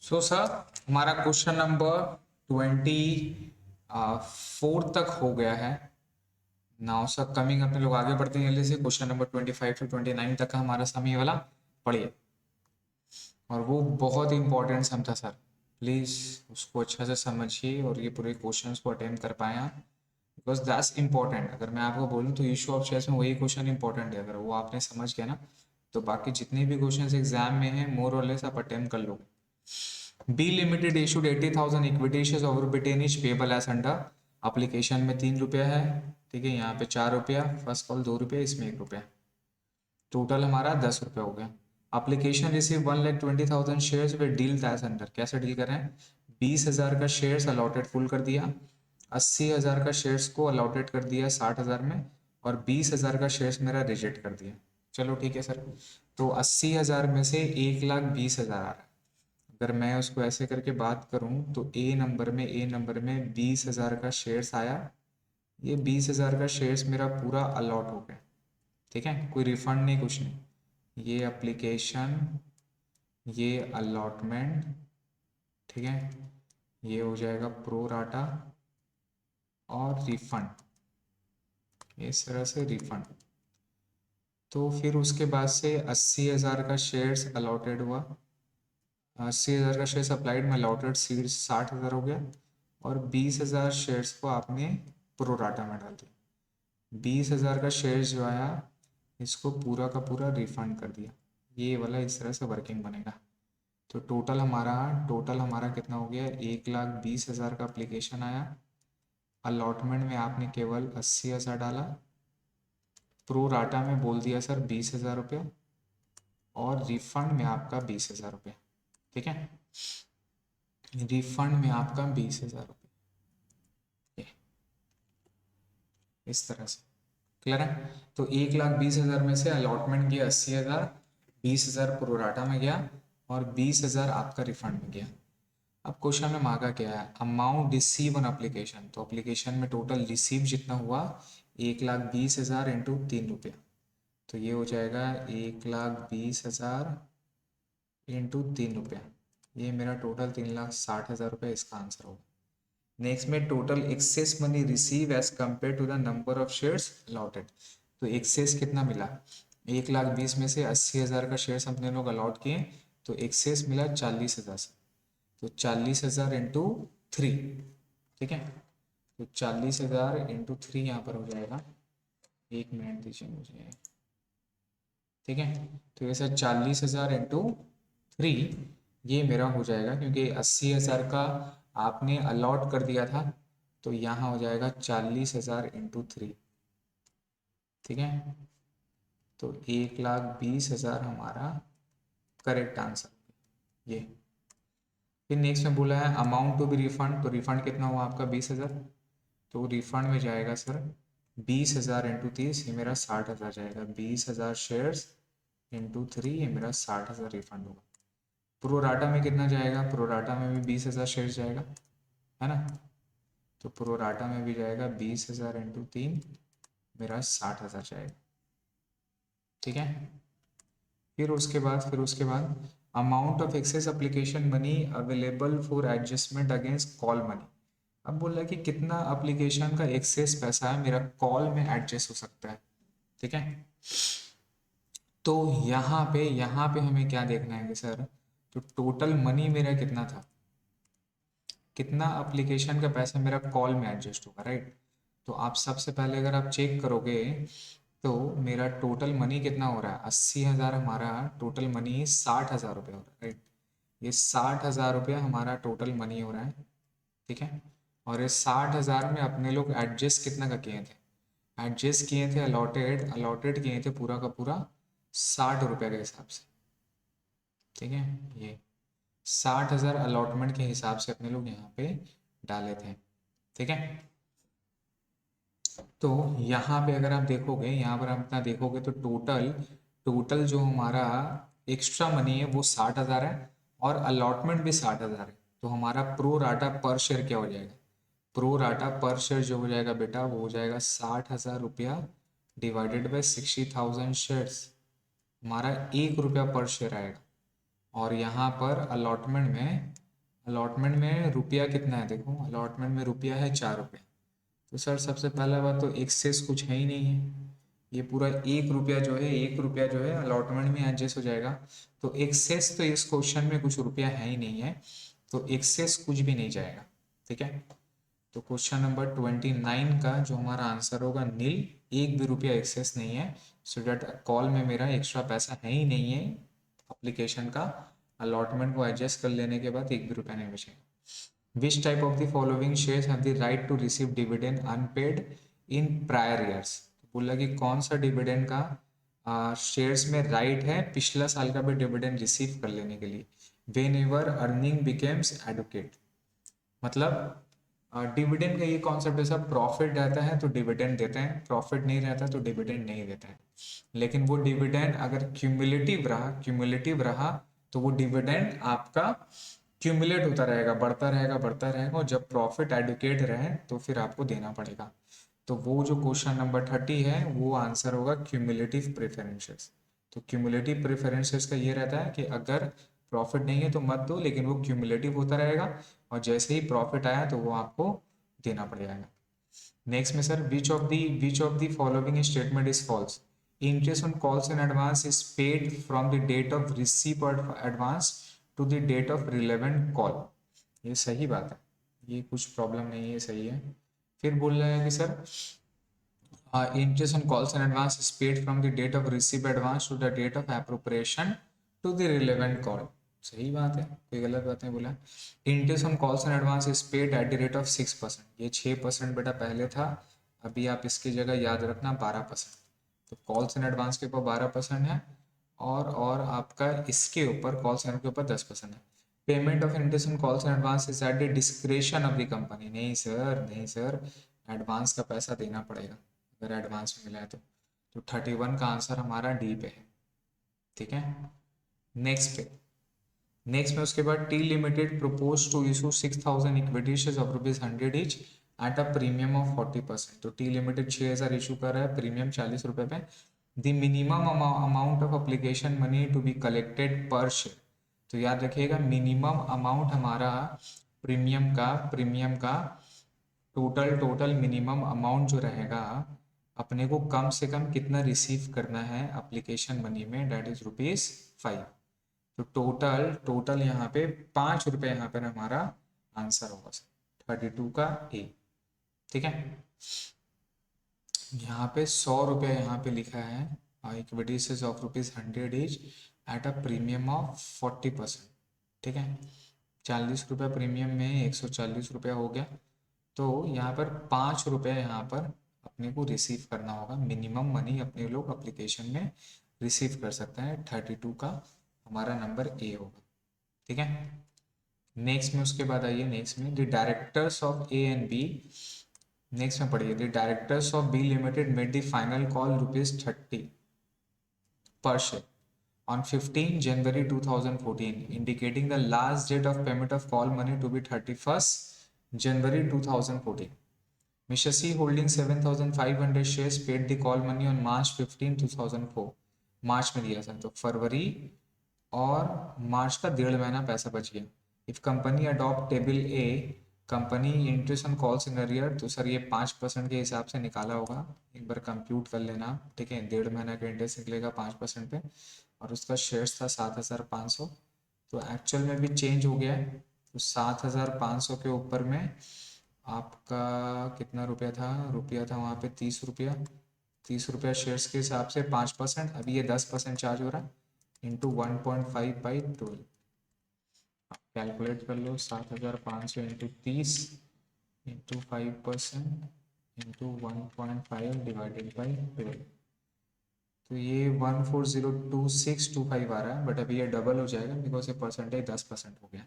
So sir हमारा question number 24 तक हो गया है। नाउ सर कमिंग अपने लोग आगे बढ़ते हैं जल्दी से। क्वेश्चन नंबर 25 से 29 तक का हमारा सम ये वाला पढ़िए। और वो बहुत ही इंपॉर्टेंट सम था सर, प्लीज़ उसको अच्छा से समझिए और ये पूरे क्वेश्चंस को अटेम्प्ट कर पाए आप, बिकॉज दैट्स इंपॉर्टेंट। अगर मैं आपको बोलूँ तो इशू ऑफ चेस में वही क्वेश्चन इंपॉर्टेंट है, अगर वो आपने समझ गया ना तो बाकी जितने भी क्वेश्चन एग्जाम में हैं मोर और लेस आप अटेम्प्ट कर लोगे। B limited issued 80,000 equity shares of रुपये 10 each payable as under. Application में 3 रुपया है, ठीक है, यहाँ पे 4 रुपया, फर्स्ट कॉल 2 रुपये, इसमें 1 रुपया, टोटल हमारा 10 रुपया हो गया। एप्लीकेशन रिसीव 1,20,000 शेयर्स वे डील एज अंडर। कैसे डील करें? 20,000 का शेयर्स अलॉटेड फुल कर दिया, 80,000 का शेयर्स को अलॉटेड कर दिया 60,000 में, और 20,000 का शेयर्स मेरा रिजेक्ट कर दिया। चलो ठीक है सर, तो 80,000 में से 1,20,000 आ रहा है। अगर मैं उसको ऐसे करके बात करूं तो ए नंबर में 20,000 का शेयर्स आया। ये 20,000 का शेयर्स मेरा पूरा अलॉट हो गया, ठीक है, कोई रिफंड नहीं, कुछ नहीं। ये एप्लीकेशन, ये अलॉटमेंट, ठीक है, ये हो जाएगा प्रो राटा और रिफंड, इस तरह से रिफंड। तो फिर उसके बाद से 80,000 का शेयर्स अलॉटेड हुआ, 80,000 का शेयर्स अप्लाइड में अलॉटेड सीट 60,000 हो गया, और 20,000 शेयर्स को आपने प्रो राटा में डाल दिया। 20,000 का शेयर्स जो आया इसको पूरा का पूरा रिफंड कर दिया। ये वाला इस तरह से वर्किंग बनेगा। तो टोटल हमारा कितना हो गया? 1,20,000 का एप्लीकेशन आया, अलॉटमेंट में आपने केवल 80,000 डाला, प्रो राटा में बोल दिया सर 20,000 रुपये, और रिफंड में आपका 20,000 रुपये, ठीक है, रिफंड में आपका 20,000 रुपये, इस तरह से। क्लियर है? तो 1,20,000 में से अलॉटमेंट गया 80,000, 20,000 प्रोराटा में गया, और 20,000 आपका रिफंड में गया। अब क्वेश्चन में मांगा क्या है? Amount receive on application. तो एप्लीकेशन में टोटल रिसीव जितना हुआ 1,20,000 इंटू 3 रुपया, तो ये हो जाएगा 1,20,000 इंटू 3 रुपया, ये मेरा टोटल 3,60,000 रुपये इसका आंसर होगा। नेक्स्ट में total excess money receive as compare to the number of shares allotted. तो एक्सेस कितना मिला? 1,20,000 में से 80,000 का शेयर्स अपने लोग अलॉट किए, तो एक्सेस मिला 40,000 से। तो 40,000 इंटू 3, ठीक है, तो 40,000 इंटू 3 यहाँ पर हो जाएगा। 1 मिनट दीजिए मुझे, ठीक है, तो ये सर 40,000 इंटू 3 ये मेरा हो जाएगा, क्योंकि 80,000 का आपने अलॉट कर दिया था, तो यहाँ हो जाएगा 40,000 इंटू 3, ठीक है, तो 1,20,000 हमारा करेक्ट आंसर ये। फिर नेक्स्ट में बोला है अमाउंट टू बी रिफंड, तो रिफंड कितना हुआ आपका 20,000, तो रिफंड में जाएगा सर 20,000 इंटू 30, ये मेरा 60,000 जाएगा। 20,000 शेयर्स इंटू 3, ये मेरा 60,000 रिफंड होगा। प्रोराटा में कितना जाएगा? प्रोराटा में भी 20,000 शेयर्स जाएगा, है ना, तो प्रोराटा में भी जाएगा 20,000 इंटू 3, मेरा 60,000 जाएगा, ठीक है। फिर उसके बाद amount of excess application money available for adjustment against call money. अब बोल रहा है कि कितना एप्लीकेशन का एक्सेस पैसा है मेरा कॉल में एडजस्ट हो सकता है, ठीक है। तो यहाँ पे हमें क्या देखना है कि सर, तो टोटल मनी मेरा कितना था, कितना एप्लीकेशन का पैसा मेरा कॉल में एडजस्ट होगा, राइट। तो आप सबसे पहले अगर आप चेक करोगे तो मेरा टोटल मनी कितना हो रहा है? 80,000 हमारा टोटल मनी 60,000 रुपये हो रहा है, राइट। ये 60,000 रुपया हमारा टोटल मनी हो रहा है, ठीक है। और ये 60,000 में अपने लोग एडजस्ट कितना का किए थे? एडजस्ट किए थे अलॉटेड अलॉटेड किए थे पूरा का पूरा 60 रुपये के हिसाब से, ठीक है। ये 60,000 अलॉटमेंट के हिसाब से अपने लोग यहाँ पे डाले थे, ठीक है। तो यहाँ पे अगर आप देखोगे, यहाँ पर आप अपना देखोगे तो टोटल टोटल जो हमारा एक्स्ट्रा मनी है वो 60,000 है, और अलॉटमेंट भी 60,000 है। तो हमारा प्रो राटा पर शेयर क्या हो जाएगा? प्रो राटा पर शेयर जो हो जाएगा बेटा, वो हो जाएगा 60,000 रुपया डिवाइडेड बाई 60,000 शेयर्स, हमारा 1 रुपया पर शेयर आएगा। और यहाँ पर अलॉटमेंट में रुपया कितना है, देखो अलॉटमेंट में रुपया है 4 रुपये। तो सर सबसे पहला बात तो एक्सेस कुछ है ही नहीं है, ये पूरा 1 रुपया जो है, 1 रुपया जो है अलॉटमेंट में एडजस्ट हो जाएगा। तो एक्सेस तो इस क्वेश्चन में कुछ रुपया है ही नहीं है, तो एक्सेस कुछ भी नहीं जाएगा। ठीक है, तो क्वेश्चन नंबर 29 का जो हमारा आंसर होगा नील, 1 भी रुपया एक्सेस नहीं है। सो डेट कॉल में मेरा एक्स्ट्रा पैसा है ही नहीं है एप्लीकेशन का, अलॉटमेंट को एडजस्ट कर लेने के बाद 1 भी रुपया नहीं बचेगा। Which type of the following shares have the right to receive dividend unpaid in prior years? बोला कि कौन सा डिविडेंड का शेयर्स में राइट है पिछला साल का भी डिविडेंड रिसीव कर लेने के लिए। Whenever earning becomes adequate, मतलब डिविडेंड का ये कॉन्सेप्ट है, सब प्रॉफिट रहता है तो डिविडेंड देते हैं, प्रॉफिट नहीं रहता तो डिविडेंड नहीं देते हैं। लेकिन वो डिविडेंड अगर क्यूमुलेटिव रहा तो वो डिविडेंड आपका क्यूमुलेट होता रहेगा, बढ़ता रहेगा, और जब प्रॉफिट एडुकेट रहे तो फिर आपको देना पड़ेगा। तो वो जो क्वेश्चन नंबर 30 है वो आंसर होगा क्यूमुलेटिव प्रेफरेंसेस। तो क्यूमुलेटिव प्रेफरेंसेस का ये रहता है कि अगर प्रॉफिट नहीं है तो मत दो, लेकिन वो क्यूमुलेटिव होता रहेगा, और जैसे ही प्रॉफिट आया तो वो आपको देना पड़ जाएगा। नेक्स्ट में sir which of the following statement is false? Interest on calls in advance is paid from the date of receive of advance to the date of relevant call. ये सही बात है, ये कुछ प्रॉब्लम नहीं है, सही है। फिर बोल रहा है कि sir interest on calls in advance is paid from the date of receive advance to the date of appropriation to the relevant call। सही बात है, कोई गलत बात नहीं बोला। Interest on calls in advance is paid at the rate of 6%, ये 6% बेटा पहले था, अभी आप इसकी जगह याद रखना 12%। तो कॉल्स इन एडवांस के ऊपर 12% है, और आपका इसके ऊपर कॉल्स इन के ऊपर 10% है। Payment of interest on calls in advance is at the discretion of the company. नहीं सर, नहीं सर, एडवांस का पैसा देना पड़ेगा अगर एडवांस में मिला है तो 31 का आंसर हमारा डी पे है। ठीक है, नेक्स्ट में उसके बाद T limited propose to issue 6000 equity shares of ₹100 each at a premium of 40%। तो टी लिमिटेड 6000 इशू कर रहा है, प्रीमियम 40 रुपये पे। The minimum amount of application money to be collected पर शेयर। तो याद रखिएगा मिनिमम अमाउंट हमारा प्रीमियम का टोटल मिनिमम अमाउंट जो रहेगा, अपने को कम से कम कितना रिसीव करना है एप्लीकेशन मनी में, डेट इज ₹5। तो टोटल यहाँ पे 5 रुपये यहाँ पर हमारा आंसर होगा सर 32 का ए। ठीक है, यहाँ पे 100 रुपये यहाँ पे लिखा है, equity shares of ₹100 each at a premium of 40%। ठीक है, 40 रुपये प्रीमियम में 140 रुपया हो गया। तो यहाँ पर 5 रुपये यहाँ पर अपने को रिसीव करना होगा, मिनिमम मनी अपने लोग एप्लीकेशन में रिसीव कर सकते हैं। 32 का हमारा नंबर ए होगा। ठीक है, नेक्स्ट में उसके बाद आइए, नेक्स्ट में the directors of A and B. Next में पढ़िए, the directors of B limited made the final call ₹30 पर share on 15 January 2014, indicating the last date of payment of call money to be 31st January 2014. Mr. C holding 7,500 shares paid the call money on March 15, 2004। मार्च में दिया था, तो फरवरी और मार्च का 1.5 महीना पैसा बच गया। If company adopt table A company interest on calls in arrear, तो सर ये 5% के हिसाब से निकाला होगा, एक बार कंप्यूट कर लेना। ठीक है, 1.5 महीना का इंटरेस्ट निकलेगा 5% पे, और उसका शेयर्स था 7,500। तो एक्चुअल में भी चेंज हो गया है, तो 7,500 के ऊपर में आपका कितना रुपया था वहाँ पे 30 रुपया, 30 रुपया शेयर्स के हिसाब से 5%, अभी ये 10% चार्ज हो रहा है, इंटू 1.5/12। आप कैलकुलेट कर लो, 7,500 into 30 into 5% into 1.5 divided by 12। तो ये 1402625 आ रहा है, बट अभी ये डबल हो जाएगा बिकॉज ये परसेंटेज 10% हो गया।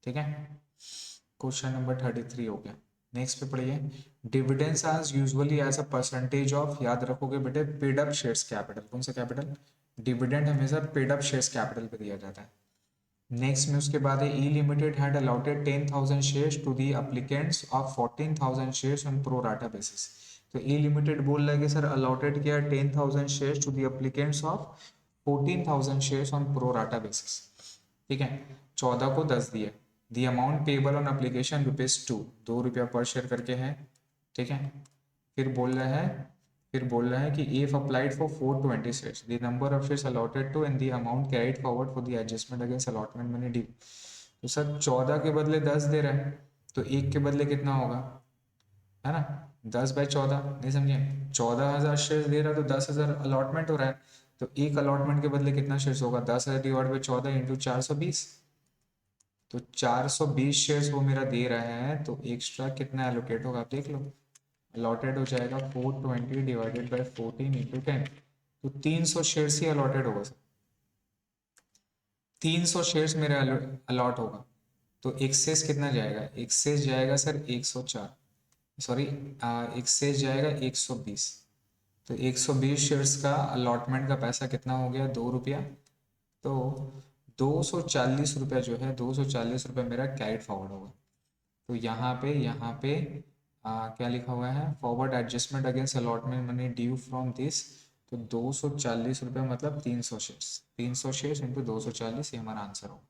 ठीक है, क्वेश्चन नंबर 33 हो गया। नेक्स्ट पे पढ़िए, dividends are usually as a percentage of, याद रखोगे बेटे, पेड अप शेयर्स कैपिटल। कौन सा कैपिटल? डिविडेंड हमेशा पेड अप शेयर्स कैपिटल पे दिया जाता है। नेक्स्ट में उसके बाद है E limited had allotted 10,000 shares to the applicants of 14,000 shares on pro rata basis. तो ई लिमिटेड बोल रहा है कि सर अलॉटेड किया 10,000 shares to the applicants of 14,000 shares on pro rata basis. ठीक है, 14 को 10 दिया। The amount payable on application ₹2, 2 रुपया पर शेयर करके है। ठीक है, फिर बोल रहा है कि if applied for 420 shares the number of shares allotted to and the amount carried forward for the adjustment against allotment money due. तो सर 14 के बदले 10 दे रहा है, तो एक के बदले कितना होगा, है ना, 10/14। नहीं समझे, 14,000 शेयर्स दे रहा है तो 10,000 अलॉटमेंट हो रहा है, तो एक अलॉटमेंट के बदले कितना शेयर्स होगा, 10,000 डिवाइड बाई 14 इंटू 420। तो 420 शेयर्स वो मेरा दे रहा है, तो एक्स्ट्रा कितना एलोकेट होगा आप देख लो। अलॉटेड हो जाएगा 420 डिवाइडेड बाई 14 इंटू 10, तो 300 शेयर्स ही अलॉटेड होगा सर, 300 शेयर्स मेरा अलॉट होगा। तो एक्सेस कितना जाएगा, एक्सेस जाएगा सर 104, सॉरी एक्सेस जाएगा 120। तो 120 शेयर्स का अलॉटमेंट का पैसा कितना हो गया, 2 रुपया। तो 240 रुपया जो है, 240 रुपया मेरा कैरिड फॉरवर्ड होगा। तो यहाँ पे क्या लिखा हुआ है, forward adjustment against allotment money due from this. तो 240 रुपया मतलब 300 शेयर्स, 300 शेयर्स इंटू 240, ये हमारा आंसर होगा।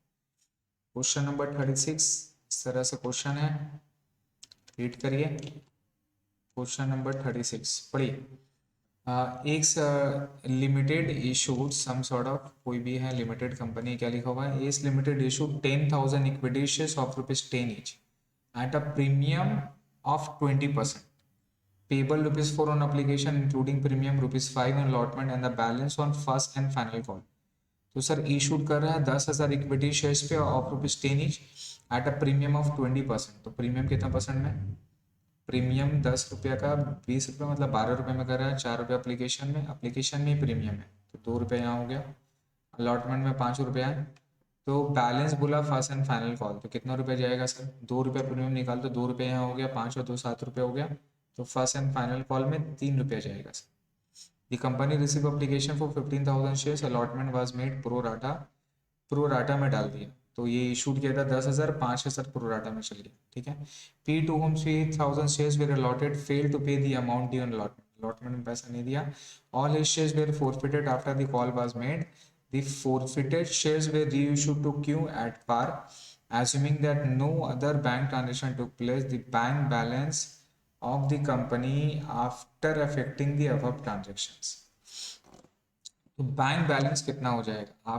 क्वेश्चन नंबर 36 इस तरह से क्वेश्चन है, रीड करिए। क्वेश्चन नंबर 36 पढ़िए। एक limited issued some sort of, कोई भी है लिमिटेड कंपनी, क्या लिखा हुआ है, इस limited issued 10,000 equity shares of ₹10 each at a premium of 20%, payable ₹4 on application including premium, ₹5 on allotment and the balance on first and final call। तो sir issued कर रहा है 10,000 इक्विटी शेयर्स पे of ₹10 each at a premium of 20%। तो premium कितना percent में, premium 10 रुपये का 20 रुपये मतलब 12 रुपये में कर रहा है, 4 रुपये एप्लीकेशन में ही प्रीमियम है, तो 2 रुपये यहाँ हो गया। अलॉटमेंट में 5 रुपये है, तो बैलेंस बोला फर्स्ट एंड फाइनल कॉल, तो कितना रुपये जाएगा सर, 2 रुपये प्रीमियम निकाल, तो 2 रुपये यहाँ हो गया, 5 और 2 7 रुपये हो गया। तो फर्स्ट एंड फाइनल कॉल में 3 रुपये जाएगा sir. The company receive application for 15,000 shares, allotment was made pro rata में डाल दिया। तो ये इशूड किया था 10,000, 5,000 प्रो राटा में चल गया। ठीक है, P to whom 3,000 shares were allotted, failed to pay the amount due on allotment, allotment में पैसा नहीं दिया। All his shares were forfeited after the call was made, the forfeited shares were reissued to Q at par, assuming that no other bank transaction took place, the bank balance of the company after affecting the above transactions। तो bank balance कितना हो जाएगा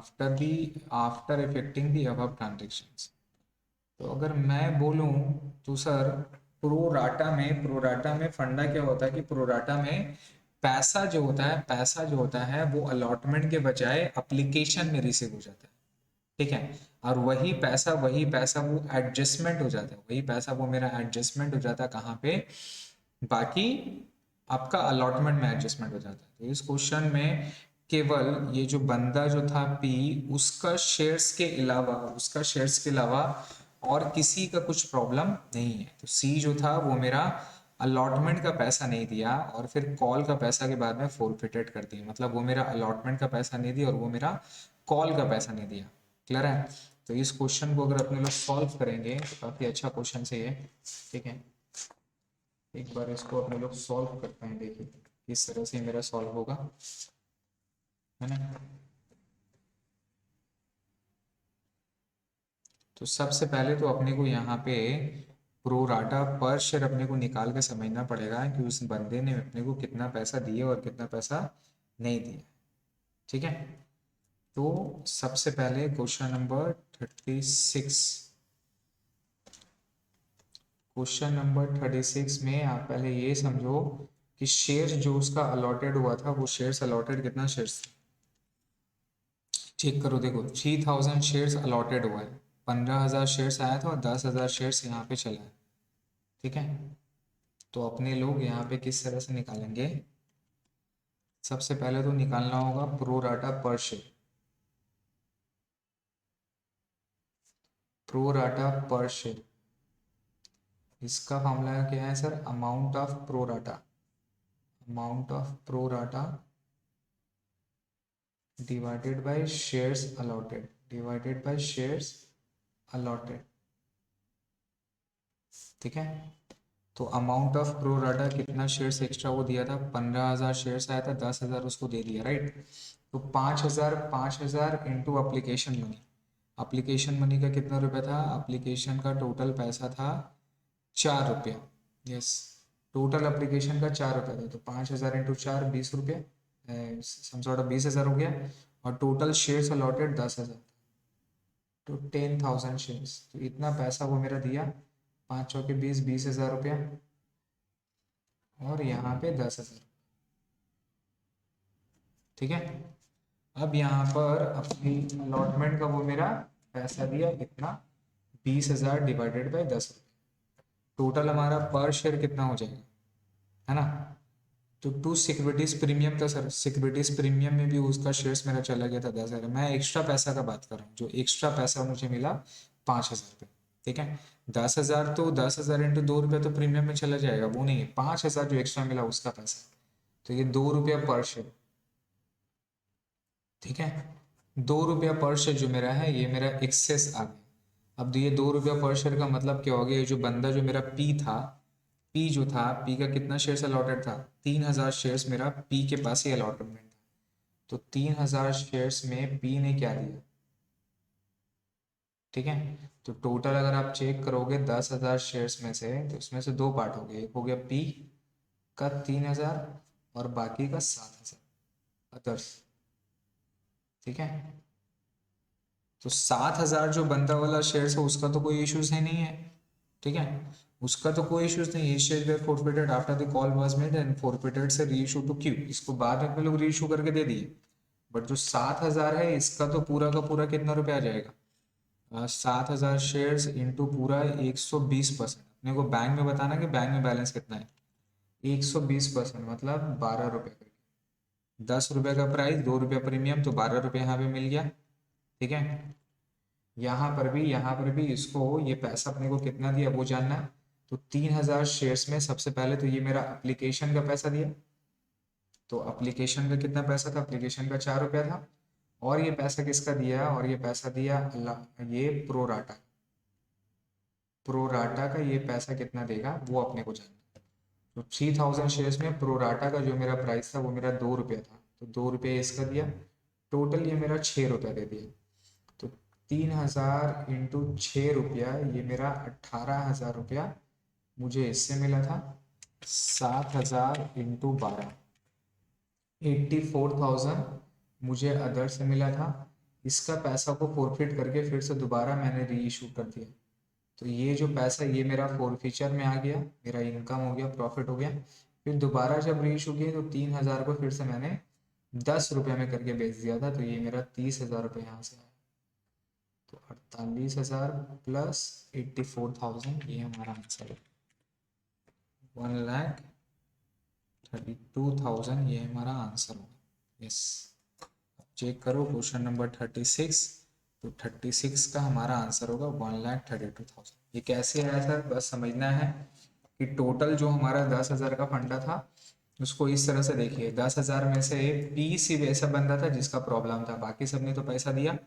after effecting the above transactions. तो अगर मैं बोलूं तो sir pro rata में फंडा क्या होता है कि प्रोराटा में पैसा जो होता है वो अलॉटमेंट के बजाय एप्लीकेशन में रिसीव हो जाता है। ठीक है, और वही पैसा वो एडजस्टमेंट हो जाता है, वही पैसा वो मेरा एडजस्टमेंट हो जाता है कहाँ पे, बाकी आपका अलॉटमेंट में एडजस्टमेंट हो जाता है। तो इस क्वेश्चन में केवल ये जो बंदा जो था पी, उसका शेयर्स के अलावा और किसी का कुछ प्रॉब्लम नहीं है। तो सी जो था वो मेरा अलॉटमेंट का पैसा नहीं दिया और फिर कॉल का पैसा के बाद में फोरफिटेड कर दिया, मतलब वो मेरा अलॉटमेंट का पैसा नहीं दिया और वो मेरा कॉल का पैसा नहीं दिया। क्लियर है। तो इस क्वेश्चन को अगर अपने लोग सॉल्व करेंगे तो काफ़ी अच्छा क्वेश्चन से ये, ठीक है, एक बार इसको अपने लोग सॉल्व करते हैं, देखिए किस तरह से मेरा सॉल्व होगा, है ना। तो सबसे पहले तो अपने को यहाँ पे प्रो राटा पर शेयर अपने को निकाल के समझना पड़ेगा कि उस बंदे ने अपने को कितना पैसा दिया और कितना पैसा नहीं दिया। ठीक है, तो सबसे पहले क्वेश्चन नंबर 36, क्वेश्चन नंबर 36 में आप पहले ये समझो कि शेयर जो उसका अलॉटेड हुआ था वो शेयर्स अलॉटेड कितना शेयर्स, चेक करो, देखो 3,000 शेयर्स अलॉटेड हुआ है, 15,000 शेयर्स आया था और 10,000 शेयर्स यहाँ पे चला है। ठीक है, तो अपने लोग यहाँ पे किस तरह से निकालेंगे, सबसे पहले तो निकालना होगा प्रो राटा पर शेयर, प्रो राटा पर शेयर, इसका फॉर्मूला क्या है sir, amount of pro rata divided by shares allotted. ठीक है, तो अमाउंट ऑफ प्रो राटा कितना शेयर्स एक्स्ट्रा वो दिया था, 15,000 शेयर्स आया था, 10,000 उसको दे दिया, राइट। तो 5,000 into application money, application money का कितना रुपया था, एप्लीकेशन का टोटल पैसा था 4 रुपया। यस, टोटल एप्लीकेशन का 4 रुपया था, तो 5,000 इंटू 4 20 रुपये, समझौता 20,000 हो गया। और टोटल शेयर्स अलॉटेड 10,000, तो 10,000 शेयर्स, तो इतना पैसा वो मेरा दिया, 5 चौके 20, 20,000 रुपया, और यहाँ पे 10,000। ठीक है, अब यहाँ पर अपनी अलॉटमेंट का वो मेरा पैसा दिया कितना, 20,000 डिवाइडेड बाई 10 रुपये, टोटल हमारा पर शेयर कितना हो जाएगा, है ना। तो टू सिक्योरिटीज प्रीमियम था सर, सिक्योरिटीज प्रीमियम में भी उसका शेयर्स मेरा चला गया था 10,000। मैं एक्स्ट्रा पैसा का बात कर रहा हूँ, जो एक्स्ट्रा पैसा मुझे मिला 5,000 रुपये। ठीक है, 10,000 तो 10,000 इंटू 2 रुपये तो प्रीमियम में चला जाएगा, वो नहीं है, 5,000 जो एक्स्ट्रा मिला उसका पैसा, तो ये 2 रुपया पर शेयर। ठीक है, 2 रुपया पर शेयर जो मेरा है ये मेरा एक्सेस आ गया। अब ये 2 रुपया पर शेयर का मतलब क्या हो गया, ये जो बंदा जो मेरा पी था, पी जो था, पी का कितना शेयर्स अलॉटेड था, 3,000 शेयर्स मेरा पी के पास ही अलॉटमेंट था। तो 3,000 शेयर्स में पी ने क्या दिया। ठीक है, तो टोटल अगर आप चेक करोगे 10,000 शेयर्स में से, तो इसमें से दो पार्ट हो गए, एक हो गया पी का 3,000 और बाकी का 7,000 अदर्स। ठीक है, तो 7,000 जो बंदा वाला शेयर्स है उसका तो कोई इश्यूज है नहीं है। ठीक है, उसका तो कोई इश्यूज नहीं है, share were forfeited after the call was made and forfeited से रीइशू टू क्यू, इसको बाद में लोग रीइशू करके दे दिए। बट जो 7,000 है इसका तो पूरा का पूरा कितना रुपया आ जाएगा, 7,000 शेयर्स इंटू पूरा 120%, अपने को बैंक में बताना कि बैंक में बैलेंस कितना है, 120% मतलब 12 रुपये, 10 रुपये का प्राइस, 2 रुपया प्रीमियम, तो 12 रुपये यहाँ पे मिल गया। ठीक है, यहाँ पर भी इसको ये पैसा अपने को कितना दिया वो जानना है। तो 3,000 शेयर्स में सबसे पहले तो ये मेरा एप्लीकेशन का पैसा दिया, तो एप्लीकेशन का कितना पैसा था, एप्लीकेशन का 4 रुपया था। और ये पैसा किसका दिया, और ये पैसा दिया ये प्रोराटा, प्रोराटा का ये पैसा कितना देगा वो अपने को जानना है। तो 3,000 शेयर्स में प्रोराटा का जो मेरा प्राइस था वो मेरा 2 रुपया था, तो 2 रुपये इसका दिया, टोटल ये मेरा 6 रुपया दे दिया। तो 3,000 इंटू 6 रुपया, ये मेरा 18,000 रुपया मुझे इससे मिला था। 7,000 इंटू 12, 84,000 मुझे अदर से मिला था। इसका पैसा को फोरफिट करके फिर से दोबारा मैंने री इशू कर दिया, तो ये जो पैसा ये मेरा फोरफीचर में आ गया, मेरा इनकम हो गया, प्रॉफिट हो गया। फिर दोबारा जब री इशू किया तो 3,000 को फिर से मैंने 10 रुपये में करके बेच दिया था, तो ये मेरा 30,000 रुपये यहाँ से आया। तो 48,000 प्लस 84,000, ये हमारा आंसर है, 1,32,000, ये हमारा आंसर होगा। यस, अब चेक करो क्वेश्चन नंबर 36, तो 36 का हमारा आंसर होगा 1,32,000। ये कैसे आया सर, बस समझना है कि टोटल जो हमारा 10,000 का फंडा था उसको इस तरह से देखिए, 10,000 में से पी सिर्फ ऐसा बंदा था जिसका प्रॉब्लम था, बाकी सब ने तो पैसा दिया।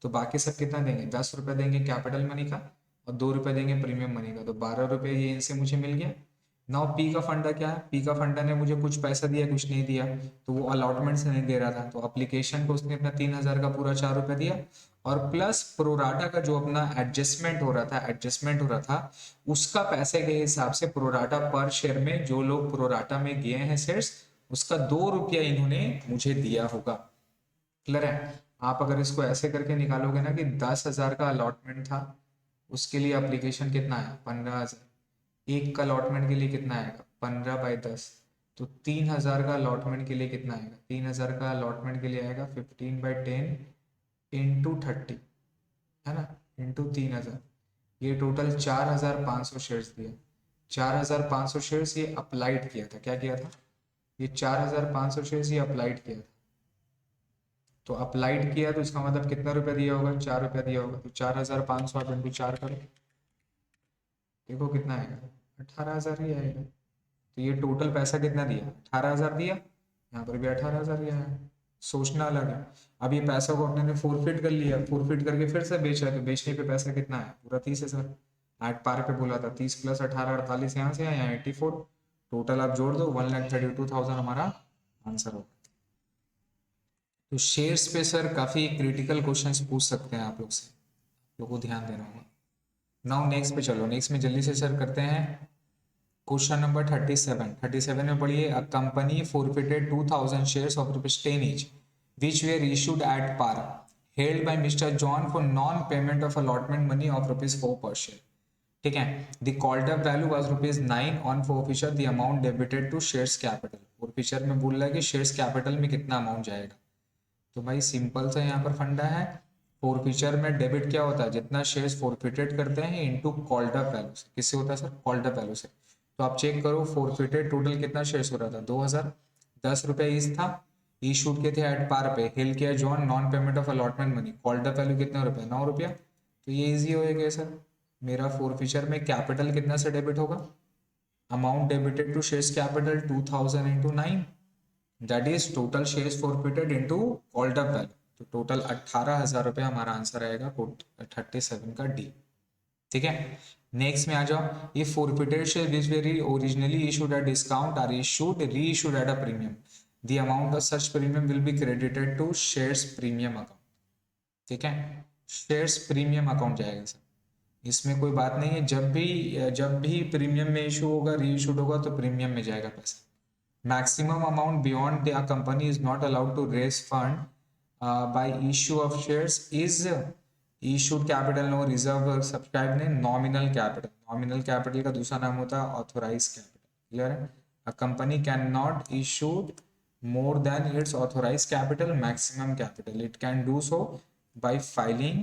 तो बाकी सब कितना देंगे, 10 रुपये देंगे कैपिटल मनी का और 2 रुपये देंगे प्रीमियम मनी का, तो 12 रुपये ये इनसे मुझे मिल गया। नाउ पी का फंडा क्या है, पी का फंडा ने मुझे कुछ पैसा दिया कुछ नहीं दिया, तो वो अलॉटमेंट से नहीं दे रहा था, तो अप्लीकेशन को उसने अपना 3,000 का पूरा 4 रुपया दिया, और प्लस प्रोराटा का जो अपना एडजस्टमेंट हो रहा था उसका पैसे के हिसाब से प्रोराटा पर शेयर में जो लोग प्रोराटा में गए हैं शेयर्स, उसका 2 रुपया इन्होंने मुझे दिया होगा। क्लियर है, आप अगर इसको ऐसे करके निकालोगे ना कि 10,000 का अलॉटमेंट था, उसके लिए अप्लीकेशन कितना है 15,000, एक का अलॉटमेंट के लिए कितना आएगा 15/10, तो 3,000 का अलॉटमेंट के लिए कितना आएगा, 3,000 का अलॉटमेंट के लिए आएगा 15/10 इंटू 30, है ना, इंटू 3,000, ये टोटल 4,500 शेयर्स दिया। 4,500 शेयर्स ये अप्लाइड किया था, क्या किया था, ये 4,500 शेयर्स ये अप्लाइड किया था। तो अप्लाइड किया तो इसका मतलब कितना रुपया दिया होगा, 4 रुपया दिया होगा, तो 4,500 आप इंटू 4 करो, देखो कितना आएगा, 18,000 ही आएगा। तो ये टोटल पैसा कितना दिया, 18,000 दिया, यहाँ पर भी 18,000 दिया है। सोचना अलग है। अब ये पैसा को अपने ने फोरफिट कर लिया, फोरफिट करके फिर से बेचा, तो बेचने पे पैसा कितना है, पूरा 30,000। एट पार पे बोला था 30 प्लस 18 48, यहाँ से आया 84, टोटल आप जोड़ दो 1,32,000 हमारा आंसर होगा। तो शेयर्स पे सर काफी क्रिटिकल क्वेश्चंस पूछ सकते हैं आप लोग से, लोगों को ध्यान देना होगा। नाउ नेक्स्ट पे चलो, नेक्स्ट में जल्दी से सर करते हैं। क्वेश्चन नंबर 37 में पढ़िए, a company forfeited 2000 shares of ₹10 each which were issued at par held by Mr. John for non payment of allotment money of ₹4 per share। ठीक है, the called up value was ₹9 on forfeiture, the amount debited to shares capital. Forfeiture में बोल रहा है कि shares capital में कितना amount जाएगा। तो भाई सिंपल सा यहाँ पर फंडा है, फोरफिचर में डेबिट क्या होता है, जितना शेयर्स फोरफिटेड करते हैं इनटू कॉल्ड अप वैल्यू से। किससे होता है सर, कॉल्ड अप वैल्यू से। तो आप चेक करो फोरफिटेड टोटल कितना शेयर्स हो रहा था, 2000, ₹10 ईच था, इशूड के थे एट पार पे, हेल किया John, non payment of allotment money, called up value कितना रुपया, ₹9। तो ये इजी होएगा सर, मेरा फोरफिचर में कैपिटल कितना से डेबिट होगा, amount debited to shares capital 2000 into 9, that is total shares forfeited into called up value. तो टोटल 18,000 हमारा आंसर आएगा 37 का डी। ठीक है, नेक्स्ट में आ जाओ, ये forfeited share which were originally issued at discount are issued reissued at a premium, the amount of such premium will be credited to shares premium account. ठीक है, शेयर्स प्रीमियम अकाउंट जाएगा sir, इसमें कोई बात नहीं है, जब भी प्रीमियम में इशू होगा, री इशूड होगा तो प्रीमियम में जाएगा पैसा। Maximum amount beyond the company is not allowed to raise fund by issue of shares is issued capital, no reserve subscribed नहीं, nominal capital। nominal capital का दूसरा नाम होता है authorized capital। क्लियर है, a company cannot issue more than its authorized capital maximum capital, it can do so by filing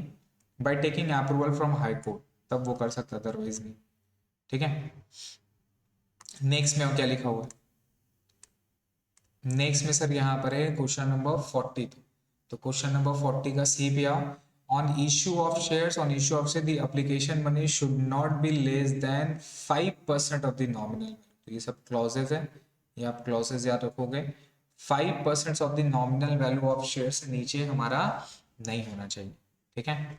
by taking approval from high court, तब वो कर सकता है, अदरवाइज नहीं। ठीक है, नेक्स्ट में क्या लिखा हुआ है, नेक्स्ट में सर यहाँ पर है क्वेश्चन नंबर 40। तो क्वेश्चन नंबर 40 का सी पे आओ, on issue of shares, on issue of share the application money should not be less than 5% of the nominal. तो ये सब क्लॉजेज है, ये आप क्लॉजेज याद रखोगे। 5% of the nominal value of share से नीचे हमारा नहीं होना चाहिए। ठीक है,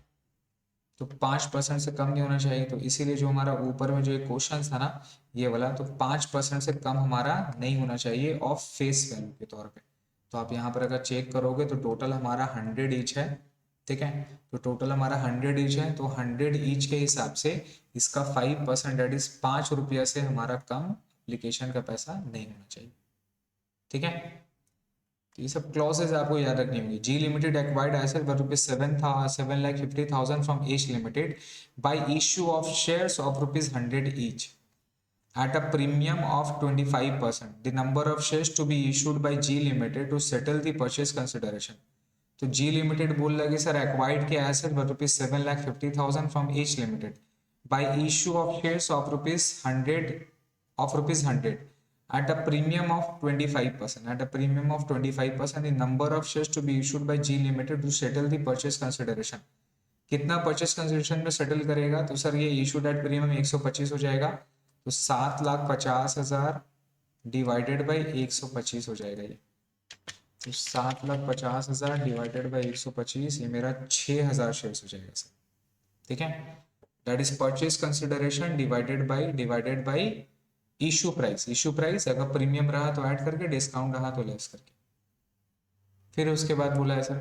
तो 5% से कम नहीं होना चाहिए, तो इसीलिए जो हमारा ऊपर में जो एक क्वेश्चन था ना ये वाला, तो 5% से कम हमारा नहीं होना चाहिए ऑफ फेस वैल्यू के तौर पे। तो आप यहाँ पर अगर चेक करोगे तो टोटल हमारा 100 ईच है। ठीक है, तो टोटल हमारा 100 ईच है, तो 100 ईच के हिसाब से इसका 5% डेट इज ₹5 से हमारा कम एप्लीकेशन का पैसा नहीं होना चाहिए। ठीक है, तो ये सब क्लॉजेज आपको याद रखनी होगी। G limited acquired asset for ₹7,50,000 from H limited by issue of shares of ₹100 each at a premium of 25%, the number of shares to be issued by G Limited to settle the purchase consideration। तो G Limited बोल रहा है कि sir acquired के asset for ₹7,50,000 from H limited by issue of shares of ₹100 at a premium of 25%, at a premium of 25%, the number of shares to be issued by G Limited to settle the purchase consideration। कितना purchase consideration में settle करेगा, तो sir ये issued at premium 125 हो जाएगा, तो 7,50,000 divided by 125 हो जाएगा ये। तो 7,50,000 डिवाइडेड बाई 125, ये मेरा 6,000 शेयर्स हो जाएगा सर। ठीक है, that is purchase consideration divided by issue price. Issue price अगर प्रीमियम रहा तो ऐड करके, डिस्काउंट रहा तो लेस करके। फिर उसके बाद बोला है सर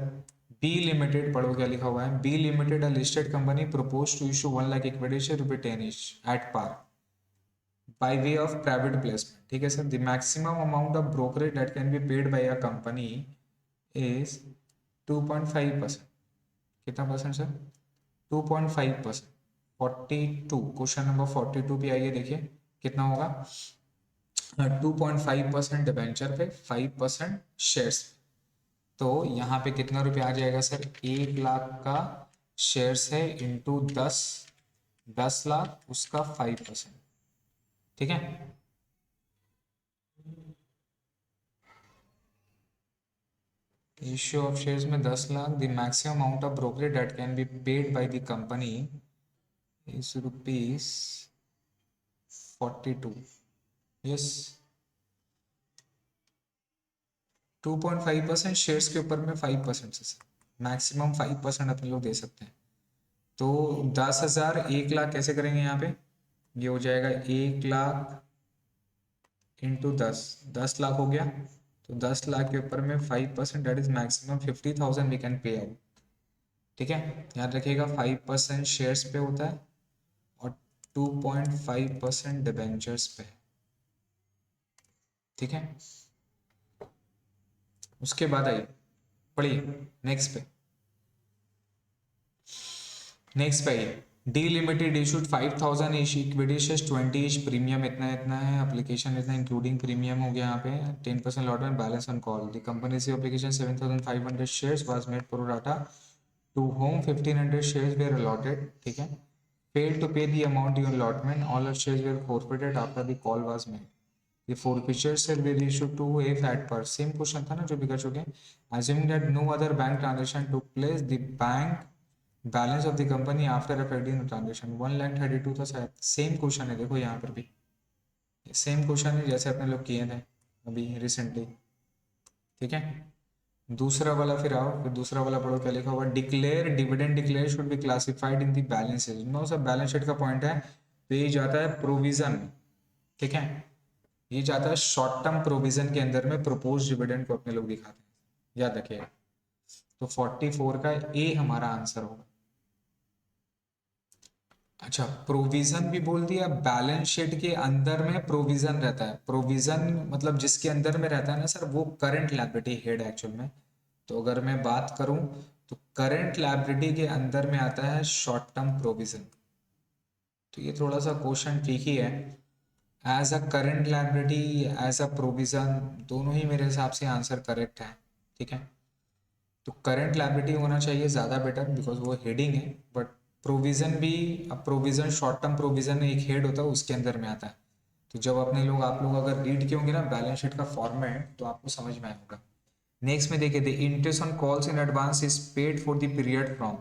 बी लिमिटेड, पढ़ो क्या लिखा हुआ है, B limited a listed company propose to issue 1 लाख equity share ₹10 each at par by way of private placement। ठीक है sir, the maximum amount of brokerage that can be paid by a company is 2.5%। कितना percent sir, 2.5%। 42, question number 42 पे आइए, देखिए कितना होगा, 2.5% debenture पे, 5% शेयर्स। तो यहाँ पे कितना रुपया आ जाएगा सर, 1 लाख का शेयर्स है इंटू 10 लाख, उसका 5%। ठीक है, इश्यू ऑफ शेयर्स में 10 lakh, the maximum amount of brokerage that can be paid by the company is ₹42। Yes, 2.5% shares के ऊपर में 5% से मैक्सिमम 5% अपन लोग दे सकते हैं। तो 10,000 1 लाख कैसे करेंगे, यहाँ पे ये हो जाएगा 1 लाख इंटू 10 लाख हो गया। तो 10 लाख के ऊपर में 5%, that is maximum 50,000 we can pay out. ठीक है, याद रखिएगा 5% शेयर्स पे होता है और 2.5% डिबेंचर्स पे। ठीक है, उसके बाद आइए पढ़िए नेक्स्ट पे आइए। Delimited issued 5000 each equity shares 20 each, premium इतना इतना है, एप्लीकेशन इतना इंक्लूडिंग प्रीमियम हो गया यहाँ पे 10% lot balance on call. The company से application 7500 shares was made pro rata to whom 1500 shares were allotted. ठीक है, failed to pay the amount due allotment, all our shares were forfeited after the call was made. The forfeiture shall be issued to if at per same question था ना जो भी कर चुके हैं। Assuming that no other bank transaction took place, the bank balance of the company after effecting the transaction 1,32,000 था शायद। Same question है, देखो यहाँ पर भी सेम क्वेश्चन है जैसे अपने लोग किए थे अभी रिसेंटली। ठीक है, दूसरा वाला फिर आओ, फिर दूसरा वाला पढ़ो क्या लिखा हुआ। Declare dividend declare should be classified in the balances. No सब बैलेंस शीट का पॉइंट है, तो ये जाता है प्रोविजन। ठीक है, ये जाता है शॉर्ट टर्म प्रोविजन के अंदर में प्रपोज डिविडेंड को अपने लोग दिखाते हैं, याद रखिएगा। तो 44 का ए हमारा आंसर होगा। अच्छा, प्रोविजन भी बोल दिया, बैलेंस शीट के अंदर में प्रोविजन रहता है। प्रोविजन मतलब जिसके अंदर में रहता है ना सर, वो करंट लायबिलिटी हेड एक्चुअल में। तो अगर मैं बात करूं तो करंट लायबिलिटी के अंदर में आता है शॉर्ट टर्म प्रोविजन। तो ये थोड़ा सा क्वेश्चन ट्रिकी है। As a current liability, as a provision, दोनों ही मेरे हिसाब से आंसर करेक्ट है। ठीक है, तो करंट लायबिलिटी होना चाहिए ज़्यादा बेटर बिकॉज वो हेडिंग है, बट प्रोविजन भी, अब प्रोविजन शॉर्ट टर्म प्रोविजन एक हेड होता है उसके अंदर में आता है। तो जब अपने लोग आप लोग अगर रीड किए होंगे ना बैलेंस शीट का फॉर्मेट तो आपको समझ में आएगा। नेक्स्ट में देखिए, the interest on calls in advance is paid for the period from.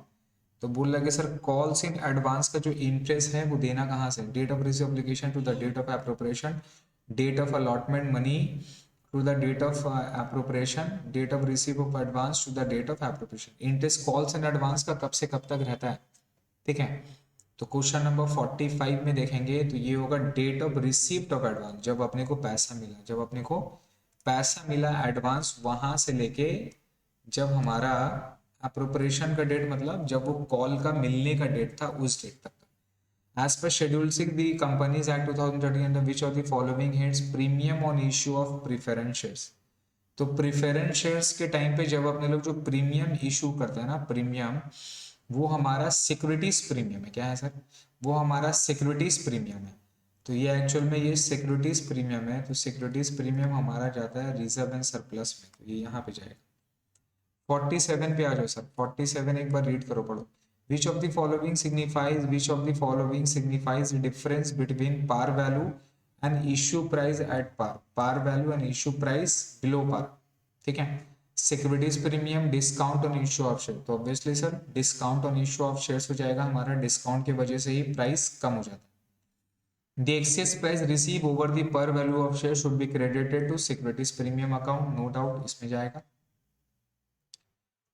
तो बोल लगे सर कॉल्स इन एडवांस का जो इंटरेस्ट है वो देना कहाँ से, date of receive application to the date of appropriation, date of allotment money to the date of appropriation, date of receive of advance to the date of appropriation. Interest calls in advance का कब से कब तक रहता है। ठीक है, तो क्वेश्चन नंबर 45 में देखेंगे तो ये होगा date of receipt of advance, जब अपने को पैसा मिला, जब अपने को पैसा मिला एडवांस, वहां से लेके जब हमारा अप्रोप्रिएशन का डेट मतलब जब वो कॉल का मिलने का डेट था उस डेट तक। As per schedule 6 the companies act 2013 under which of the following heads premium on issue of preference shares. तो प्रीफरेंस शेयर्स के टाइम पे जब अपने लोग जो प्रीमियम इशू करते हैं ना, प्रीमियम, वो हमारा सिक्योरिटीज प्रीमियम है। क्या है सर, वो हमारा सिक्योरिटीज प्रीमियम है। तो ये एक्चुअल में ये सिक्योरिटीज प्रीमियम है, तो सिक्योरिटीज प्रीमियम हमारा जाता है रिजर्व एंड सरप्लस में, तो ये यहाँ पे जाएगा। 47 पे आ जाओ सर, 47 एक बार रीड करो पढ़ो। Which of the following signifies, which of the following signifies difference between par value and issue price at par, par value and issue price below par. ठीक है, securities premium, discount on issue of share, तो obviously sir discount on issue of shares हो जाएगा हमारा, discount की वजह से ही price कम हो जाता है। The excess price received over the per value of share should be credited to securities premium account, no doubt इसमें जाएगा।